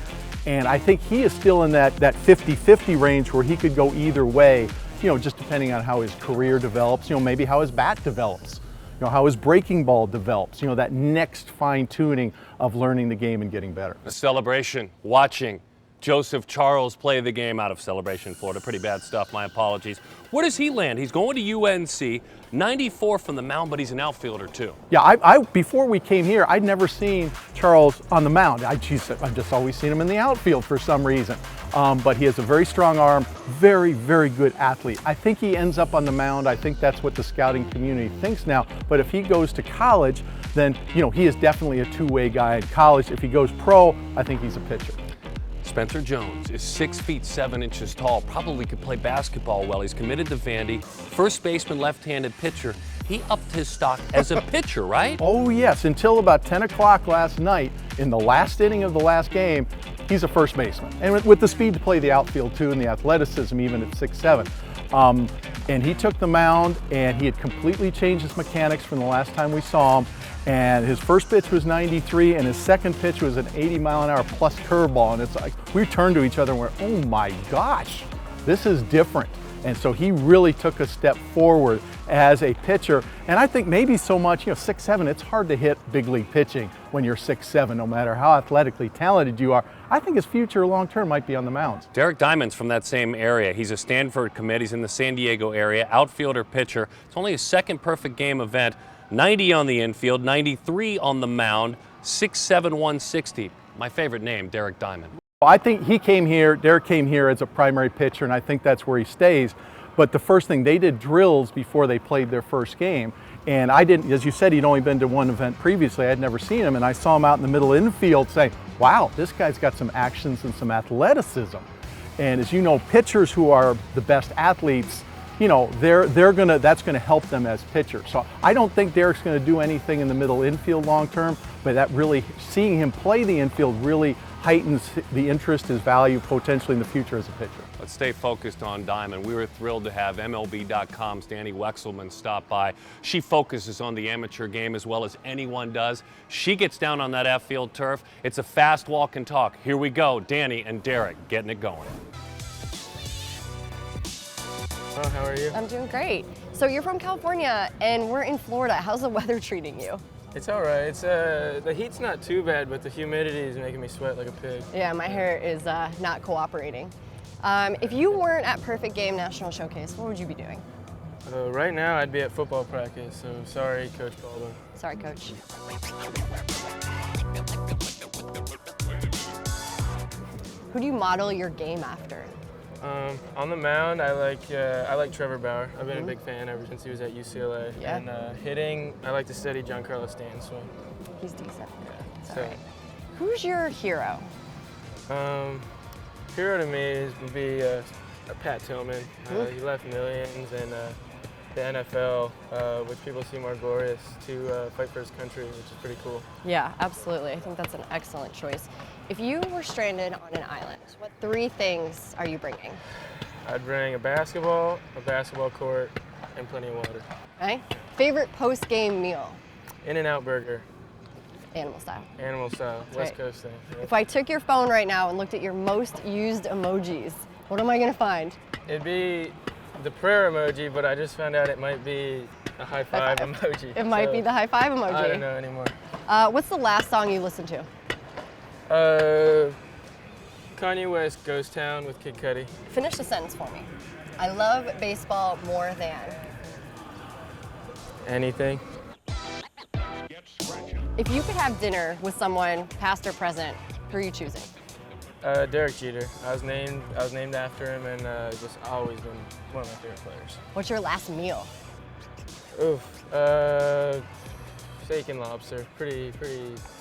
[SPEAKER 2] And I think he is still in that 50-50 range where he could go either way, you know, just depending on how his career develops, you know, maybe how his bat develops, you know, how his breaking ball develops, you know, that next fine-tuning of learning the game and getting better.
[SPEAKER 1] A celebration, watching Joseph Charles play the game out of Celebration, Florida. Pretty bad stuff, my apologies. Where does he land? He's going to UNC, 94 from the mound, but he's an outfielder too.
[SPEAKER 2] Yeah, before we came here, I'd never seen Charles on the mound. I've just always seen him in the outfield for some reason. But he has a very strong arm, very, very good athlete. I think he ends up on the mound. I think that's what the scouting community thinks now. But if he goes to college, then, you know, he is definitely a two-way guy in college. If he goes pro, I think he's a pitcher.
[SPEAKER 1] Spencer Jones is 6 feet 7 inches tall, probably could play basketball well. He's committed to Vandy, first baseman, left-handed pitcher. He upped his stock as a pitcher, right?
[SPEAKER 2] Oh yes, until about 10 o'clock last night, in the last inning of the last game, he's a first baseman. And with the speed to play the outfield too, and the athleticism even at 6'7". And he took the mound, and he had completely changed his mechanics from the last time we saw him. And his first pitch was 93, and his second pitch was an 80-mile-an-hour plus curveball. And it's like, we turned to each other and went, oh my gosh, this is different. And so he really took a step forward as a pitcher. And I think maybe so much, you know, 6'7", it's hard to hit big league pitching when you're 6'7", no matter how athletically talented you are. I think his future long-term might be on the mounds.
[SPEAKER 1] Derek Diamond's from that same area. He's a Stanford commit. He's in the San Diego area, outfielder, pitcher. It's only his second perfect game event. 90 on the infield, 93 on the mound, 6'7", 160. My favorite name, Derek Diamond.
[SPEAKER 2] I think Derek came here as a primary pitcher, and I think that's where he stays. But the first thing, they did drills before they played their first game. And I didn't, as you said, he'd only been to one event previously. I'd never seen him, and I saw him out in the middle infield saying, wow, this guy's got some actions and some athleticism. And as you know, pitchers who are the best athletes, you know, that's gonna help them as pitchers. So I don't think Derek's gonna do anything in the middle infield long term, but that really, seeing him play the infield really heightens the interest, his value potentially in the future as a pitcher.
[SPEAKER 1] Let's stay focused on Diamond. We were thrilled to have MLB.com's Danny Wexelman stop by. She focuses on the amateur game as well as anyone does. She gets down on that outfield turf. It's a fast walk and talk. Here we go, Danny and Derek getting it going.
[SPEAKER 13] Oh, how are you? I'm doing great. So you're from California and we're in Florida. How's the weather treating you?
[SPEAKER 14] It's all right. It's the heat's not too bad, but the humidity is making me sweat like a pig.
[SPEAKER 13] Yeah, my hair is not cooperating. If you weren't at Perfect Game National Showcase, what would you be doing?
[SPEAKER 14] Right now, I'd be at football practice, so sorry, Coach Baldwin.
[SPEAKER 13] Sorry, Coach. Who do you model your game after?
[SPEAKER 14] On the mound, I like Trevor Bauer. I've been a big fan ever since he was at UCLA.
[SPEAKER 13] Yeah.
[SPEAKER 14] And hitting, I like to study Giancarlo Stanton's swing.
[SPEAKER 13] He's decent.
[SPEAKER 14] Yeah.
[SPEAKER 13] All right. Who's your hero?
[SPEAKER 14] Hero to me would be Pat Tillman. He left millions in the NFL, which people see more glorious, to fight for his country, which is pretty cool.
[SPEAKER 13] Yeah, absolutely. I think that's an excellent choice. If you were stranded on an island, what 3 things are you bringing?
[SPEAKER 14] I'd bring a basketball court, and plenty of water.
[SPEAKER 13] Okay. Favorite post-game meal?
[SPEAKER 14] In-N-Out burger.
[SPEAKER 13] Animal style.
[SPEAKER 14] Animal style,
[SPEAKER 13] That's
[SPEAKER 14] West
[SPEAKER 13] right.
[SPEAKER 14] Coast thing. Yep.
[SPEAKER 13] If I took your phone right now and looked at your most used emojis, what am I gonna find?
[SPEAKER 14] It'd be the prayer emoji, but I just found out it might be a high five emoji.
[SPEAKER 13] It might be the high five emoji.
[SPEAKER 14] I don't know anymore.
[SPEAKER 13] What's the last song you listened to?
[SPEAKER 14] Kanye West, Ghost Town with Kid Cudi.
[SPEAKER 13] Finish the sentence for me. I love baseball more than.
[SPEAKER 14] Anything.
[SPEAKER 13] If you could have dinner with someone, past or present, who are you choosing?
[SPEAKER 14] Derek Jeter. I was named after him, and just always been one of my favorite players.
[SPEAKER 13] What's your last meal?
[SPEAKER 14] Oof. Steak and lobster. Pretty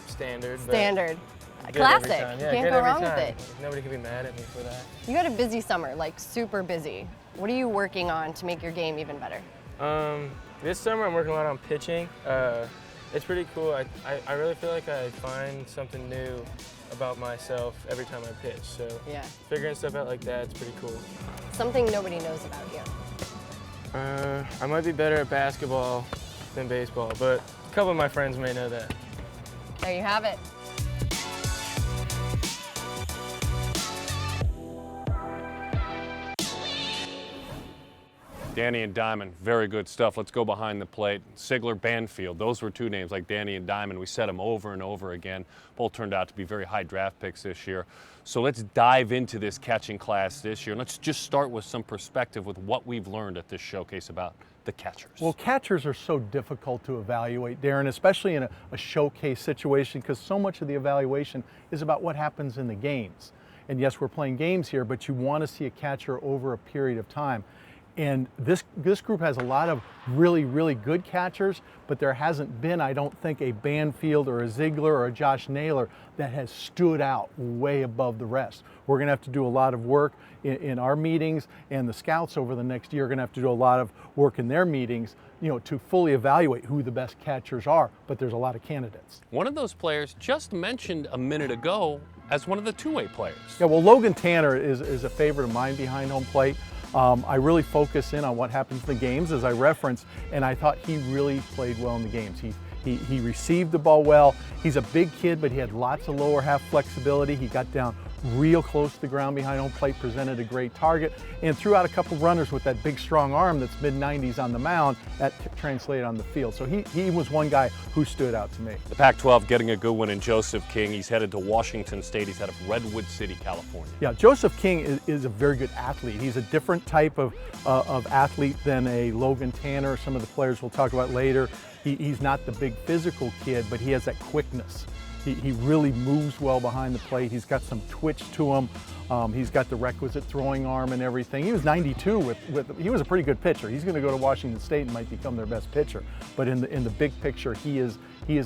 [SPEAKER 14] standard.
[SPEAKER 13] Standard.
[SPEAKER 14] But
[SPEAKER 13] Classic.
[SPEAKER 14] Every time. Yeah,
[SPEAKER 13] Can't
[SPEAKER 14] good
[SPEAKER 13] go
[SPEAKER 14] every
[SPEAKER 13] wrong
[SPEAKER 14] time.
[SPEAKER 13] with it.
[SPEAKER 14] Nobody can be mad at me for that.
[SPEAKER 13] You had a busy summer, like super busy. What are you working on to make your game even better?
[SPEAKER 14] This summer I'm working a lot on pitching. It's pretty cool. I really feel like I find something new about myself every time I pitch. So
[SPEAKER 13] yeah,
[SPEAKER 14] figuring stuff out like that, it's pretty cool.
[SPEAKER 13] Something nobody knows about you.
[SPEAKER 14] I might be better at basketball than baseball, but a couple of my friends may know that.
[SPEAKER 13] There you have it.
[SPEAKER 1] Danny and Diamond, very good stuff. Let's go behind the plate. Sigler, Banfield, those were 2 names like Danny and Diamond. We said them over and over again. Both turned out to be very high draft picks this year. So let's dive into this catching class this year. Let's just start with some perspective with what we've learned at this showcase about the catchers.
[SPEAKER 2] Well, catchers are so difficult to evaluate, Darren, especially in a showcase situation, because so much of the evaluation is about what happens in the games. And yes, we're playing games here, but you want to see a catcher over a period of time. And this group has a lot of really, really good catchers, but there hasn't been, I don't think, a Banfield or a Ziegler or a Josh Naylor that has stood out way above the rest. We're going to have to do a lot of work in our meetings, and the scouts over the next year are going to have to do a lot of work in their meetings, you know, to fully evaluate who the best catchers are, but there's a lot of candidates.
[SPEAKER 1] One of those players just mentioned a minute ago as one of the two-way players.
[SPEAKER 2] Yeah, well, Logan Tanner is a favorite of mine behind home plate. I really focus in on what happens in the games, as I referenced, and I thought he really played well in the games. He received the ball well. He's a big kid, but he had lots of lower half flexibility. He got down real close to the ground behind home plate, presented a great target, and threw out a couple runners with that big, strong arm that's mid-90s on the mound that translated on the field. So he was one guy who stood out to me.
[SPEAKER 1] The Pac-12 getting a good one in Joseph King. He's headed to Washington State. He's out of Redwood City, California.
[SPEAKER 2] Yeah, Joseph King is a very good athlete. He's a different type of athlete than a Logan Tanner, some of the players we'll talk about later. He's not the big physical kid, but he has that quickness. He really moves well behind the plate. He's got some twitch to him. He's got the requisite throwing arm and everything. He was 92 he was a pretty good pitcher. He's going to go to Washington State and might become their best pitcher. But in the big picture, he is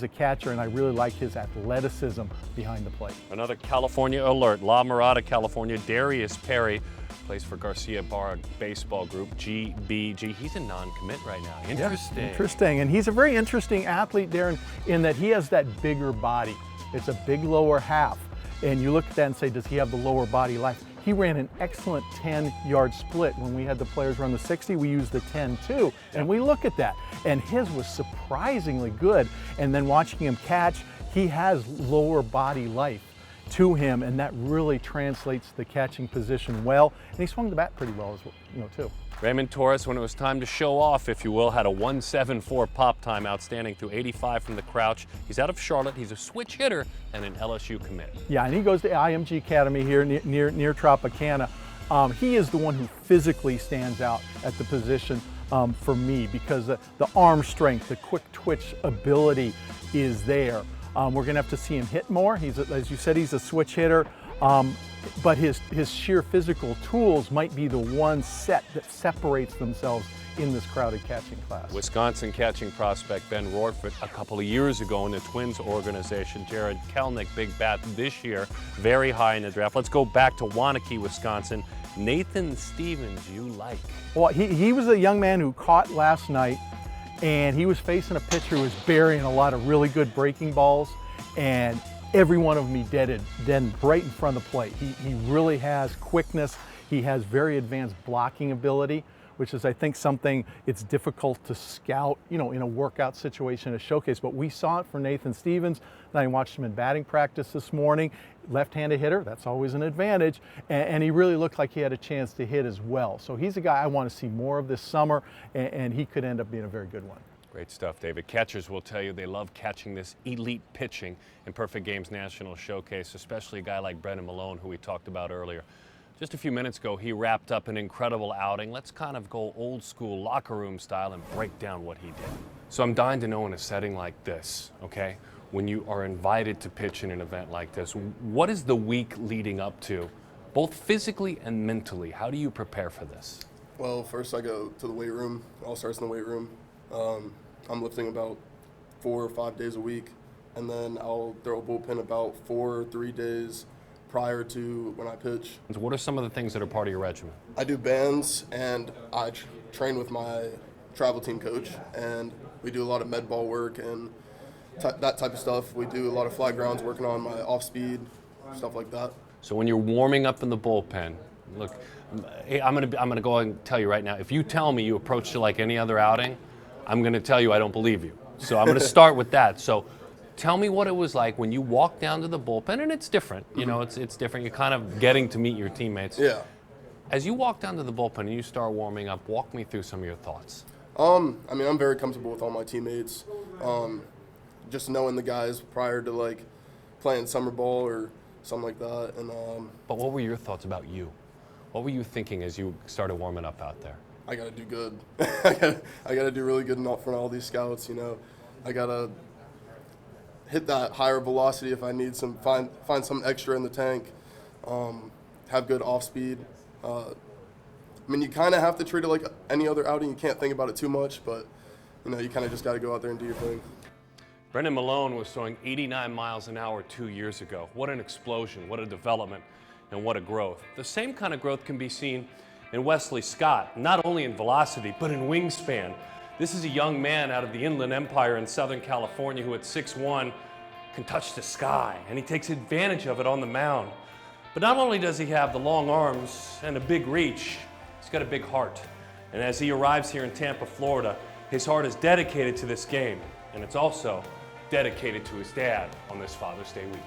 [SPEAKER 2] a catcher, and I really like his athleticism behind the plate.
[SPEAKER 1] Another California alert. La Mirada, California. Darius Perry plays for Garcia Barra Baseball Group, GBG. He's a non-commit right now. Interesting.
[SPEAKER 2] Yeah, interesting. And he's a very interesting athlete, Darren, in that he has that bigger body. It's a big lower half. And you look at that and say, does he have the lower body life? He ran an excellent 10-yard split. When we had the players run the 60, we used the 10 too. And we look at that. And his was surprisingly good. And then watching him catch, he has lower body life to him, and that really translates the catching position well. And he swung the bat pretty well as well, too.
[SPEAKER 1] Raymond Torres, when it was time to show off, if you will, had a 1.74 pop time, outstanding through 85 from the crouch. He's out of Charlotte. He's a switch hitter and an LSU commit.
[SPEAKER 2] Yeah, and he goes to IMG Academy here near Tropicana. He is the one who physically stands out at the position for me, because the arm strength, the quick twitch ability is there. We're going to have to see him hit more. As you said, he's a switch hitter. but his sheer physical tools might be the one set that separates themselves in this crowded catching class.
[SPEAKER 1] Wisconsin catching prospect Ben Rortford a couple of years ago in the Twins organization. Jared Kelnick, big bat this year, very high in the draft. Let's go back to Waunakee, Wisconsin. Nathan Stevens, you like?
[SPEAKER 2] Well, he was a young man who caught last night, and he was facing a pitcher who was burying a lot of really good breaking balls, and every one of them he deaded then right in front of the plate. He really has quickness. He has very advanced blocking ability, which is, I think, something it's difficult to scout, in a workout situation, a showcase. But we saw it for Nathan Stevens. Then I watched him in batting practice this morning. Left-handed hitter, that's always an advantage. And he really looked like he had a chance to hit as well. So he's a guy I want to see more of this summer, and he could end up being a very good one.
[SPEAKER 1] Great stuff, David. Catchers will tell you they love catching this elite pitching in Perfect Games National Showcase, especially a guy like Brendan Malone, who we talked about earlier. Just a few minutes ago, he wrapped up an incredible outing. Let's kind of go old school locker room style and break down what he did. So I'm dying to know, in a setting like this, okay, when you are invited to pitch in an event like this, what is the week leading up to, both physically and mentally? How do you prepare for this?
[SPEAKER 15] Well, first I go to the weight room. All starts in the weight room. I'm lifting about 4 or 5 days a week, and then I'll throw a bullpen about 4 or 3 days prior to when I pitch.
[SPEAKER 1] What are some of the things that are part of your regimen?
[SPEAKER 15] I do bands, and I train with my travel team coach, and we do a lot of med ball work and that type of stuff. We do a lot of fly grounds, working on my off speed, stuff like that.
[SPEAKER 1] So when you're warming up in the bullpen, look, I'm gonna go and tell you right now, if you tell me you approached it like any other outing, I'm gonna tell you I don't believe you. So I'm gonna start with that. So tell me what it was like when you walked down to the bullpen, and it's different, it's different. You're kind of getting to meet your teammates.
[SPEAKER 15] Yeah.
[SPEAKER 1] As you walk down to the bullpen and you start warming up, walk me through some of your thoughts.
[SPEAKER 15] I'm very comfortable with all my teammates. Just knowing the guys prior to playing summer ball or something like that. And
[SPEAKER 1] but what were your thoughts about you? What were you thinking as you started warming up out there?
[SPEAKER 15] I gotta do good. I gotta do really good in front of all these scouts. I gotta hit that higher velocity if I need find some extra in the tank. Have good off speed. You kind of have to treat it like any other outing. You can't think about it too much, but you kind of just got to go out there and do your thing.
[SPEAKER 1] Brendan Malone was throwing 89 miles an hour 2 years ago. What an explosion, what a development, and what a growth. The same kind of growth can be seen in Wesley Scott, not only in velocity, but in wingspan. This is a young man out of the Inland Empire in Southern California who at 6'1" can touch the sky, and he takes advantage of it on the mound. But not only does he have the long arms and a big reach, he's got a big heart. And as he arrives here in Tampa, Florida, his heart is dedicated to this game, and it's also dedicated to his dad on this Father's Day weekend.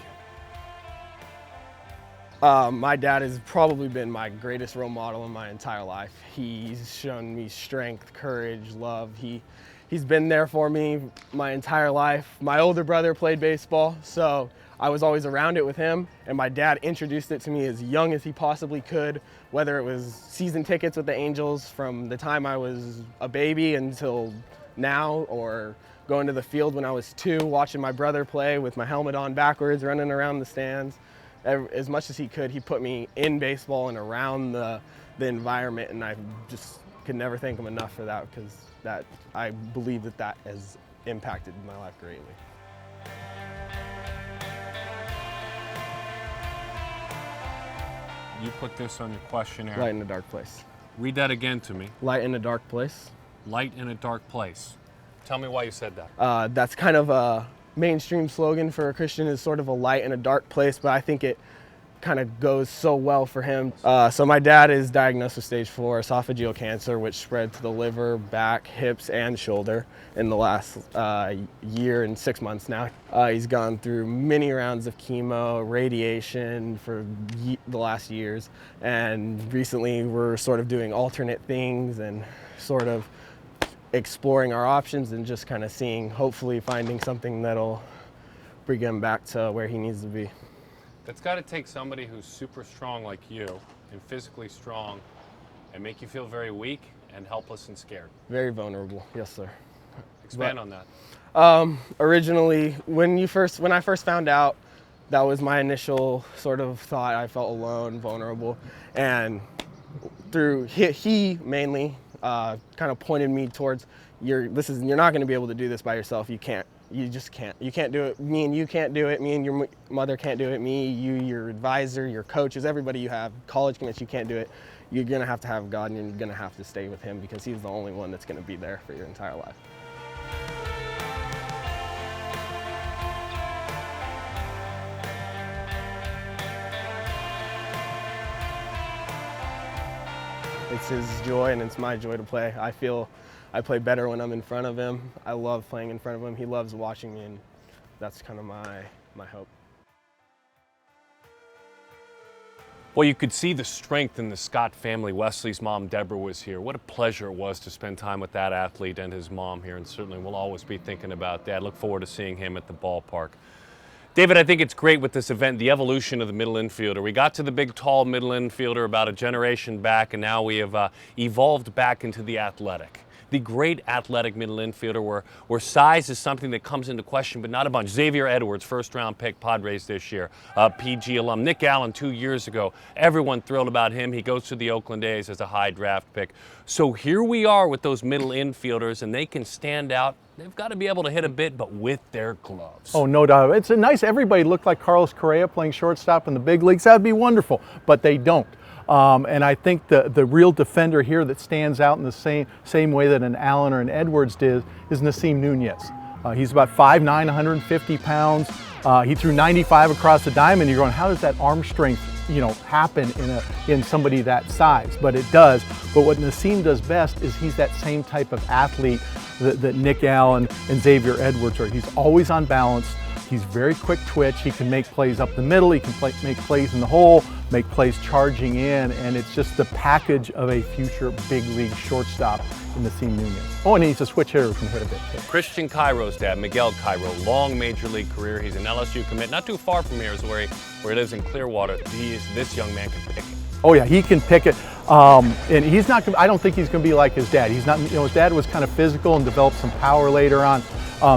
[SPEAKER 16] My dad has probably been my greatest role model in my entire life. He's shown me strength, courage, love. He's been there for me my entire life. My older brother played baseball, so I was always around it with him, and my dad introduced it to me as young as he possibly could, whether it was season tickets with the Angels from the time I was a baby until now, or going to the field when I was 2, watching my brother play with my helmet on backwards, running around the stands. As much as he could, he put me in baseball and around the environment, and I just could never thank him enough for that, because I believe that has impacted my life greatly.
[SPEAKER 1] You put this on your questionnaire.
[SPEAKER 16] Light in a dark place.
[SPEAKER 1] Read that again to me.
[SPEAKER 16] Light in a dark place.
[SPEAKER 1] Light in a dark place. Tell me why you said that.
[SPEAKER 16] That's kind of a mainstream slogan for a Christian, is sort of a light in a dark place, but I think it kind of goes so well for him. So my dad is diagnosed with stage 4 esophageal cancer, which spread to the liver, back, hips, and shoulder in the last year and 6 months now. He's gone through many rounds of chemo, radiation for the last years, and recently we're sort of doing alternate things and sort of exploring our options and just kind of seeing, hopefully finding something that'll bring him back to where he needs to be.
[SPEAKER 1] It's got to take somebody who's super strong like you and physically strong and make you feel very weak and helpless and scared.
[SPEAKER 16] Very vulnerable, yes sir.
[SPEAKER 1] Expand on that.
[SPEAKER 16] Originally, when I first found out that was my initial sort of thought. I felt alone, vulnerable, and through he mainly kind of pointed me towards you're not going to be able to do this by yourself. You just can't. You can't do it. Me and you can't do it. Me and your mother can't do it. Me, you, your advisor, your coaches, everybody you have, college commits, you can't do it. You're going to have God, and you're going to have to stay with him because he's the only one that's going to be there for your entire life. It's his joy and it's my joy to play. I feel I play better when I'm in front of him. I love playing in front of him. He loves watching me, and that's kind of my hope.
[SPEAKER 1] Well, you could see the strength in the Scott family. Wesley's mom, Deborah, was here. What a pleasure it was to spend time with that athlete and his mom here, and certainly we'll always be thinking about Dad. Look forward to seeing him at the ballpark. David, I think it's great with this event, the evolution of the middle infielder. We got to the big, tall middle infielder about a generation back, and now we have evolved back into the athletic. The great athletic middle infielder where size is something that comes into question, but not a bunch. Xavier Edwards, first-round pick, Padres this year. PG alum. Nick Allen 2 years ago. Everyone thrilled about him. He goes to the Oakland A's as a high draft pick. So here we are with those middle infielders, and they can stand out. They've got to be able to hit a bit, but with their gloves.
[SPEAKER 2] Oh, no doubt. It's a nice, everybody looked like Carlos Correa playing shortstop in the big leagues. That would be wonderful, but they don't. And I think the real defender here that stands out in the same way that an Allen or an Edwards did is Nasim Nunez. He's about 5'9", 150 pounds. He threw 95 across the diamond. You're going, how does that arm strength, happen in somebody that size? But it does. But what Nasim does best is he's that same type of athlete that Nick Allen and Xavier Edwards are. He's always on balance. He's very quick twitch. He can make plays up the middle. He can make plays in the hole, make plays charging in, and it's just the package of a future big league shortstop in Nasim Nunez. Oh, and he's a switch hitter who can hit a bit too.
[SPEAKER 1] Christian Cairo's dad, Miguel Cairo, long major league career. He's an LSU commit. Not too far from here is where he lives in Clearwater. This young man can pick it.
[SPEAKER 2] Oh yeah, he can pick it, and he's not. I don't think he's going to be like his dad. He's not. His dad was kind of physical and developed some power later on.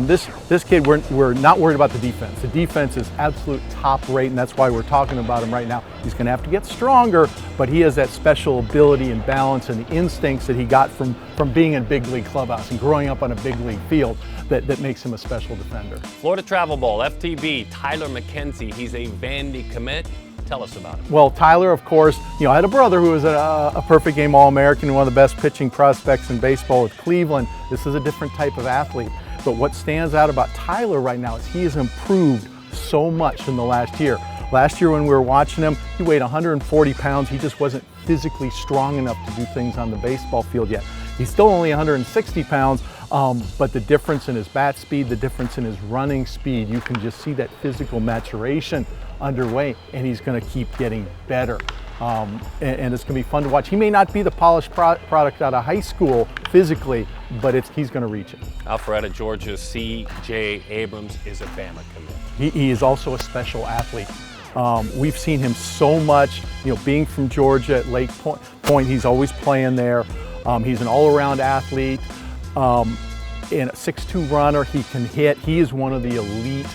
[SPEAKER 2] This kid, we're not worried about the defense. The defense is absolute top rate, and that's why we're talking about him right now. He's going to have to get stronger, but he has that special ability and balance and the instincts that he got from being in big league clubhouse and growing up on a big league field that makes him a special defender.
[SPEAKER 1] Florida Travel Ball, FTB, Tyler McKenzie. He's a Vandy commit. Tell us about him.
[SPEAKER 2] Well, Tyler, of course, I had a brother who was a perfect game All-American, one of the best pitching prospects in baseball with Cleveland. This is a different type of athlete. But what stands out about Tyler right now is he has improved so much in the last year. Last year when we were watching him, he weighed 140 pounds. He just wasn't physically strong enough to do things on the baseball field yet. He's still only 160 pounds, but the difference in his bat speed, the difference in his running speed, you can just see that physical maturation underway, and he's going to keep getting better. And it's going to be fun to watch. He may not be the polished product out of high school physically, but he's going to reach it.
[SPEAKER 1] Alpharetta, Georgia, C.J. Abrams is a Bama commit.
[SPEAKER 2] He is also a special athlete. We've seen him so much, being from Georgia at Lake Point, he's always playing there. He's an all-around athlete, and a 6'2" runner. He can hit. He is one of the elite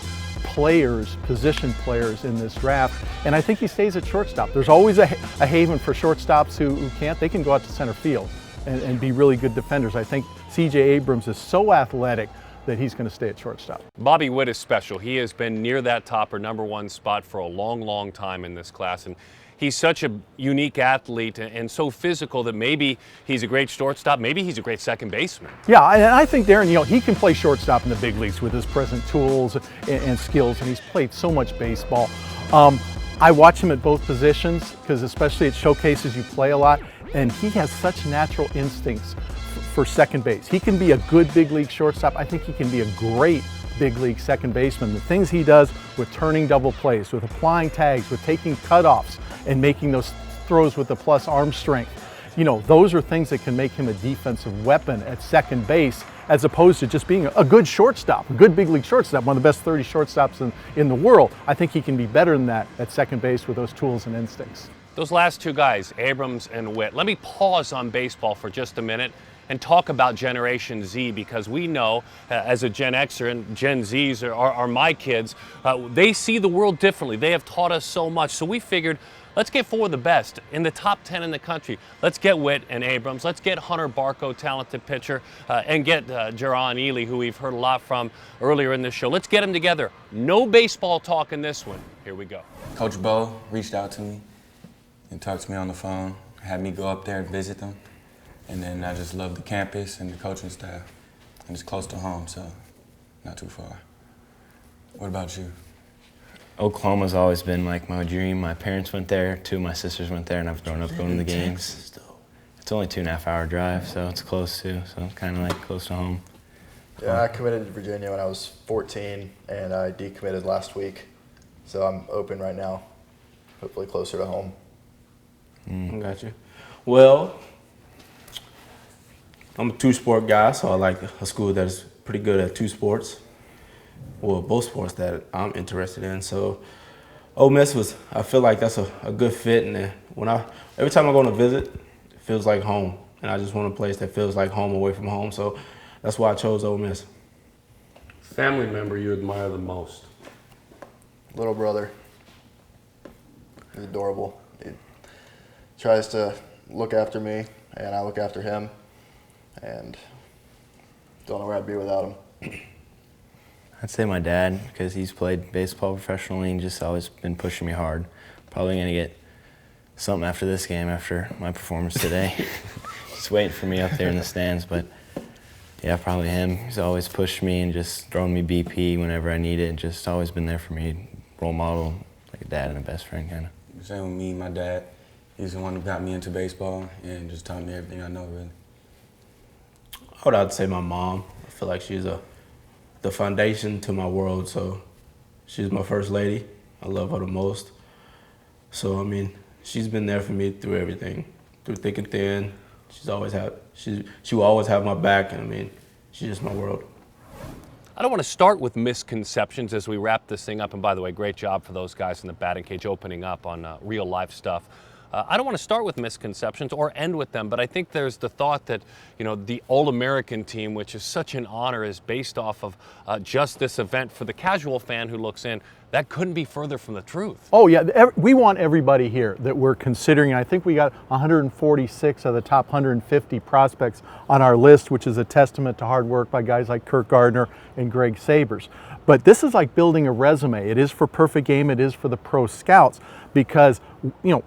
[SPEAKER 2] players, position players in this draft, and I think he stays at shortstop. There's always a haven for shortstops who can't. They can go out to center field and be really good defenders. I think C.J. Abrams is so athletic that he's going to stay at shortstop.
[SPEAKER 1] Bobby Witt is special. He has been near that top or #1 spot for a long, long time in this class, and he's such a unique athlete and so physical that maybe he's a great shortstop, maybe he's a great second baseman.
[SPEAKER 2] Yeah, and I think Darren, he can play shortstop in the big leagues with his present tools and skills, and he's played so much baseball. I watch him at both positions because especially it showcases you play a lot, and he has such natural instincts for second base. He can be a good big league shortstop. I think he can be a great big league second baseman. The things he does with turning double plays, with applying tags, with taking cutoffs and making those throws with the plus arm strength, those are things that can make him a defensive weapon at second base as opposed to just being a good shortstop, a good big league shortstop, one of the best 30 shortstops in the world. I think he can be better than that at second base with those tools and instincts.
[SPEAKER 1] Those last two guys, Abrams and Witt. Let me pause on baseball for just a minute and talk about Generation Z, because we know, as a Gen Xer, and Gen Zs are my kids, they see the world differently. They have taught us so much. So we figured, let's get 4 of the best in the top 10 in the country. Let's get Witt and Abrams. Let's get Hunter Barco, talented pitcher, and get Jaron Ely, who we've heard a lot from earlier in this show. Let's get them together. No baseball talk in this one. Here we go.
[SPEAKER 17] Coach Bo reached out to me and talked to me on the phone, had me go up there and visit them. And then I just love the campus and the coaching staff. And it's close to home, so not too far. What about you?
[SPEAKER 8] Oklahoma's always been like my dream. My parents went there, 2 of my sisters went there, and I've grown up going to the games. It's only 2.5 hour drive, so it's close too, so it's kind of like close to home.
[SPEAKER 18] Yeah, I committed to Virginia when I was 14, and I decommitted last week. So I'm open right now, hopefully closer to home.
[SPEAKER 6] Got you. Well, I'm a 2-sport guy, so I like a school that is pretty good at 2 sports. Well, both sports that I'm interested in. So Ole Miss I feel like that's a good fit. And every time I go on a visit, it feels like home. And I just want a place that feels like home away from home. So that's why I chose Ole Miss.
[SPEAKER 1] Family member you admire the most?
[SPEAKER 18] Little brother. He's adorable. He tries to look after me, and I look after him. And don't know where I'd be without him.
[SPEAKER 8] I'd say my dad, because he's played baseball professionally and just always been pushing me hard. Probably going to get something after this game, after my performance today. Just waiting for me up there in the stands, but yeah, probably him. He's always pushed me and just thrown me BP whenever I need it, and just always been there for me, role model, like a dad and a best friend kind of.
[SPEAKER 17] Same with me, my dad. He's the one who got me into baseball and just taught me everything I know, really.
[SPEAKER 6] I'd say my mom. I feel like she's the foundation to my world, so she's my first lady. I love her the most. So, I mean, she's been there for me through everything, through thick and thin. She will always have my back, and I mean, she's just my world.
[SPEAKER 1] I don't want to start with misconceptions as we wrap this thing up. And by the way, great job for those guys in the batting cage opening up on real life stuff. I don't want to start with misconceptions or end with them, but I think there's the thought that, the All-American team, which is such an honor, is based off of just this event. For the casual fan who looks in, that couldn't be further from the truth.
[SPEAKER 2] Oh yeah, we want everybody here that we're considering. I think we got 146 of the top 150 prospects on our list, which is a testament to hard work by guys like Kirk Gardner and Greg Sabers. But this is like building a resume. It is for Perfect Game, it is for the pro scouts, because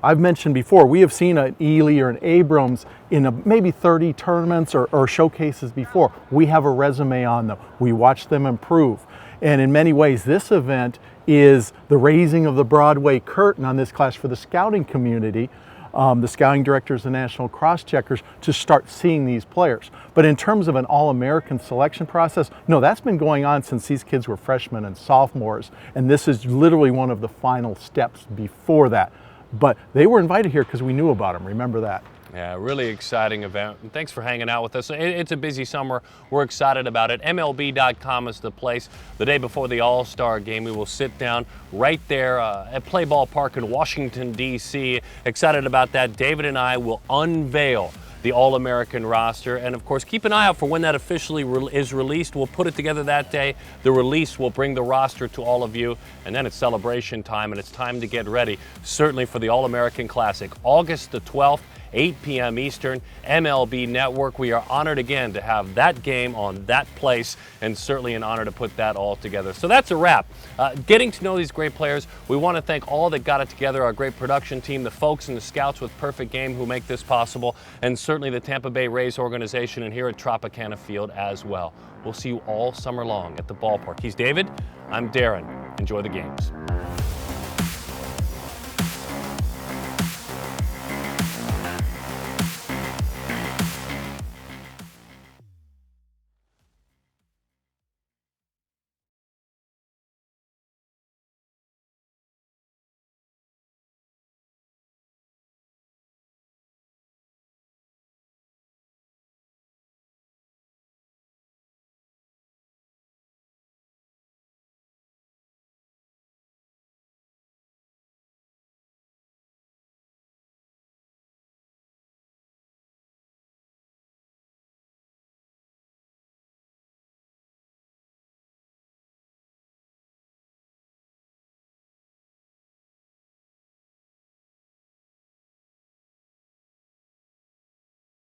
[SPEAKER 2] I've mentioned before, we have seen an Ely or an Abrams in maybe 30 tournaments or showcases before. We have a resume on them. We watch them improve. And in many ways, this event is the raising of the Broadway curtain on this class for the scouting community, the scouting directors, the national cross-checkers, to start seeing these players. But in terms of an All-American selection process, no, that's been going on since these kids were freshmen and sophomores, and this is literally one of the final steps before that. But they were invited here because we knew about them, remember that.
[SPEAKER 1] Yeah, really exciting event. And thanks for hanging out with us. It's a busy summer. We're excited about it. MLB.com is the place. The day before the All-Star game, we will sit down right there at Play Ball Park in Washington, D.C. Excited about that. David and I will unveil the All-American roster. And of course, keep an eye out for when that officially is released. We'll put it together that day. The release will bring the roster to all of you. And then it's celebration time, and it's time to get ready, certainly for the All-American Classic, August the 12th. 8 p.m. Eastern, MLB Network. We are honored again to have that game on that place, and certainly an honor to put that all together. So that's a wrap. Getting to know these great players, we want to thank all that got it together, our great production team, the folks and the scouts with Perfect Game who make this possible, and certainly the Tampa Bay Rays organization and here at Tropicana Field as well. We'll see you all summer long at the ballpark. He's David, I'm Darren. Enjoy the games.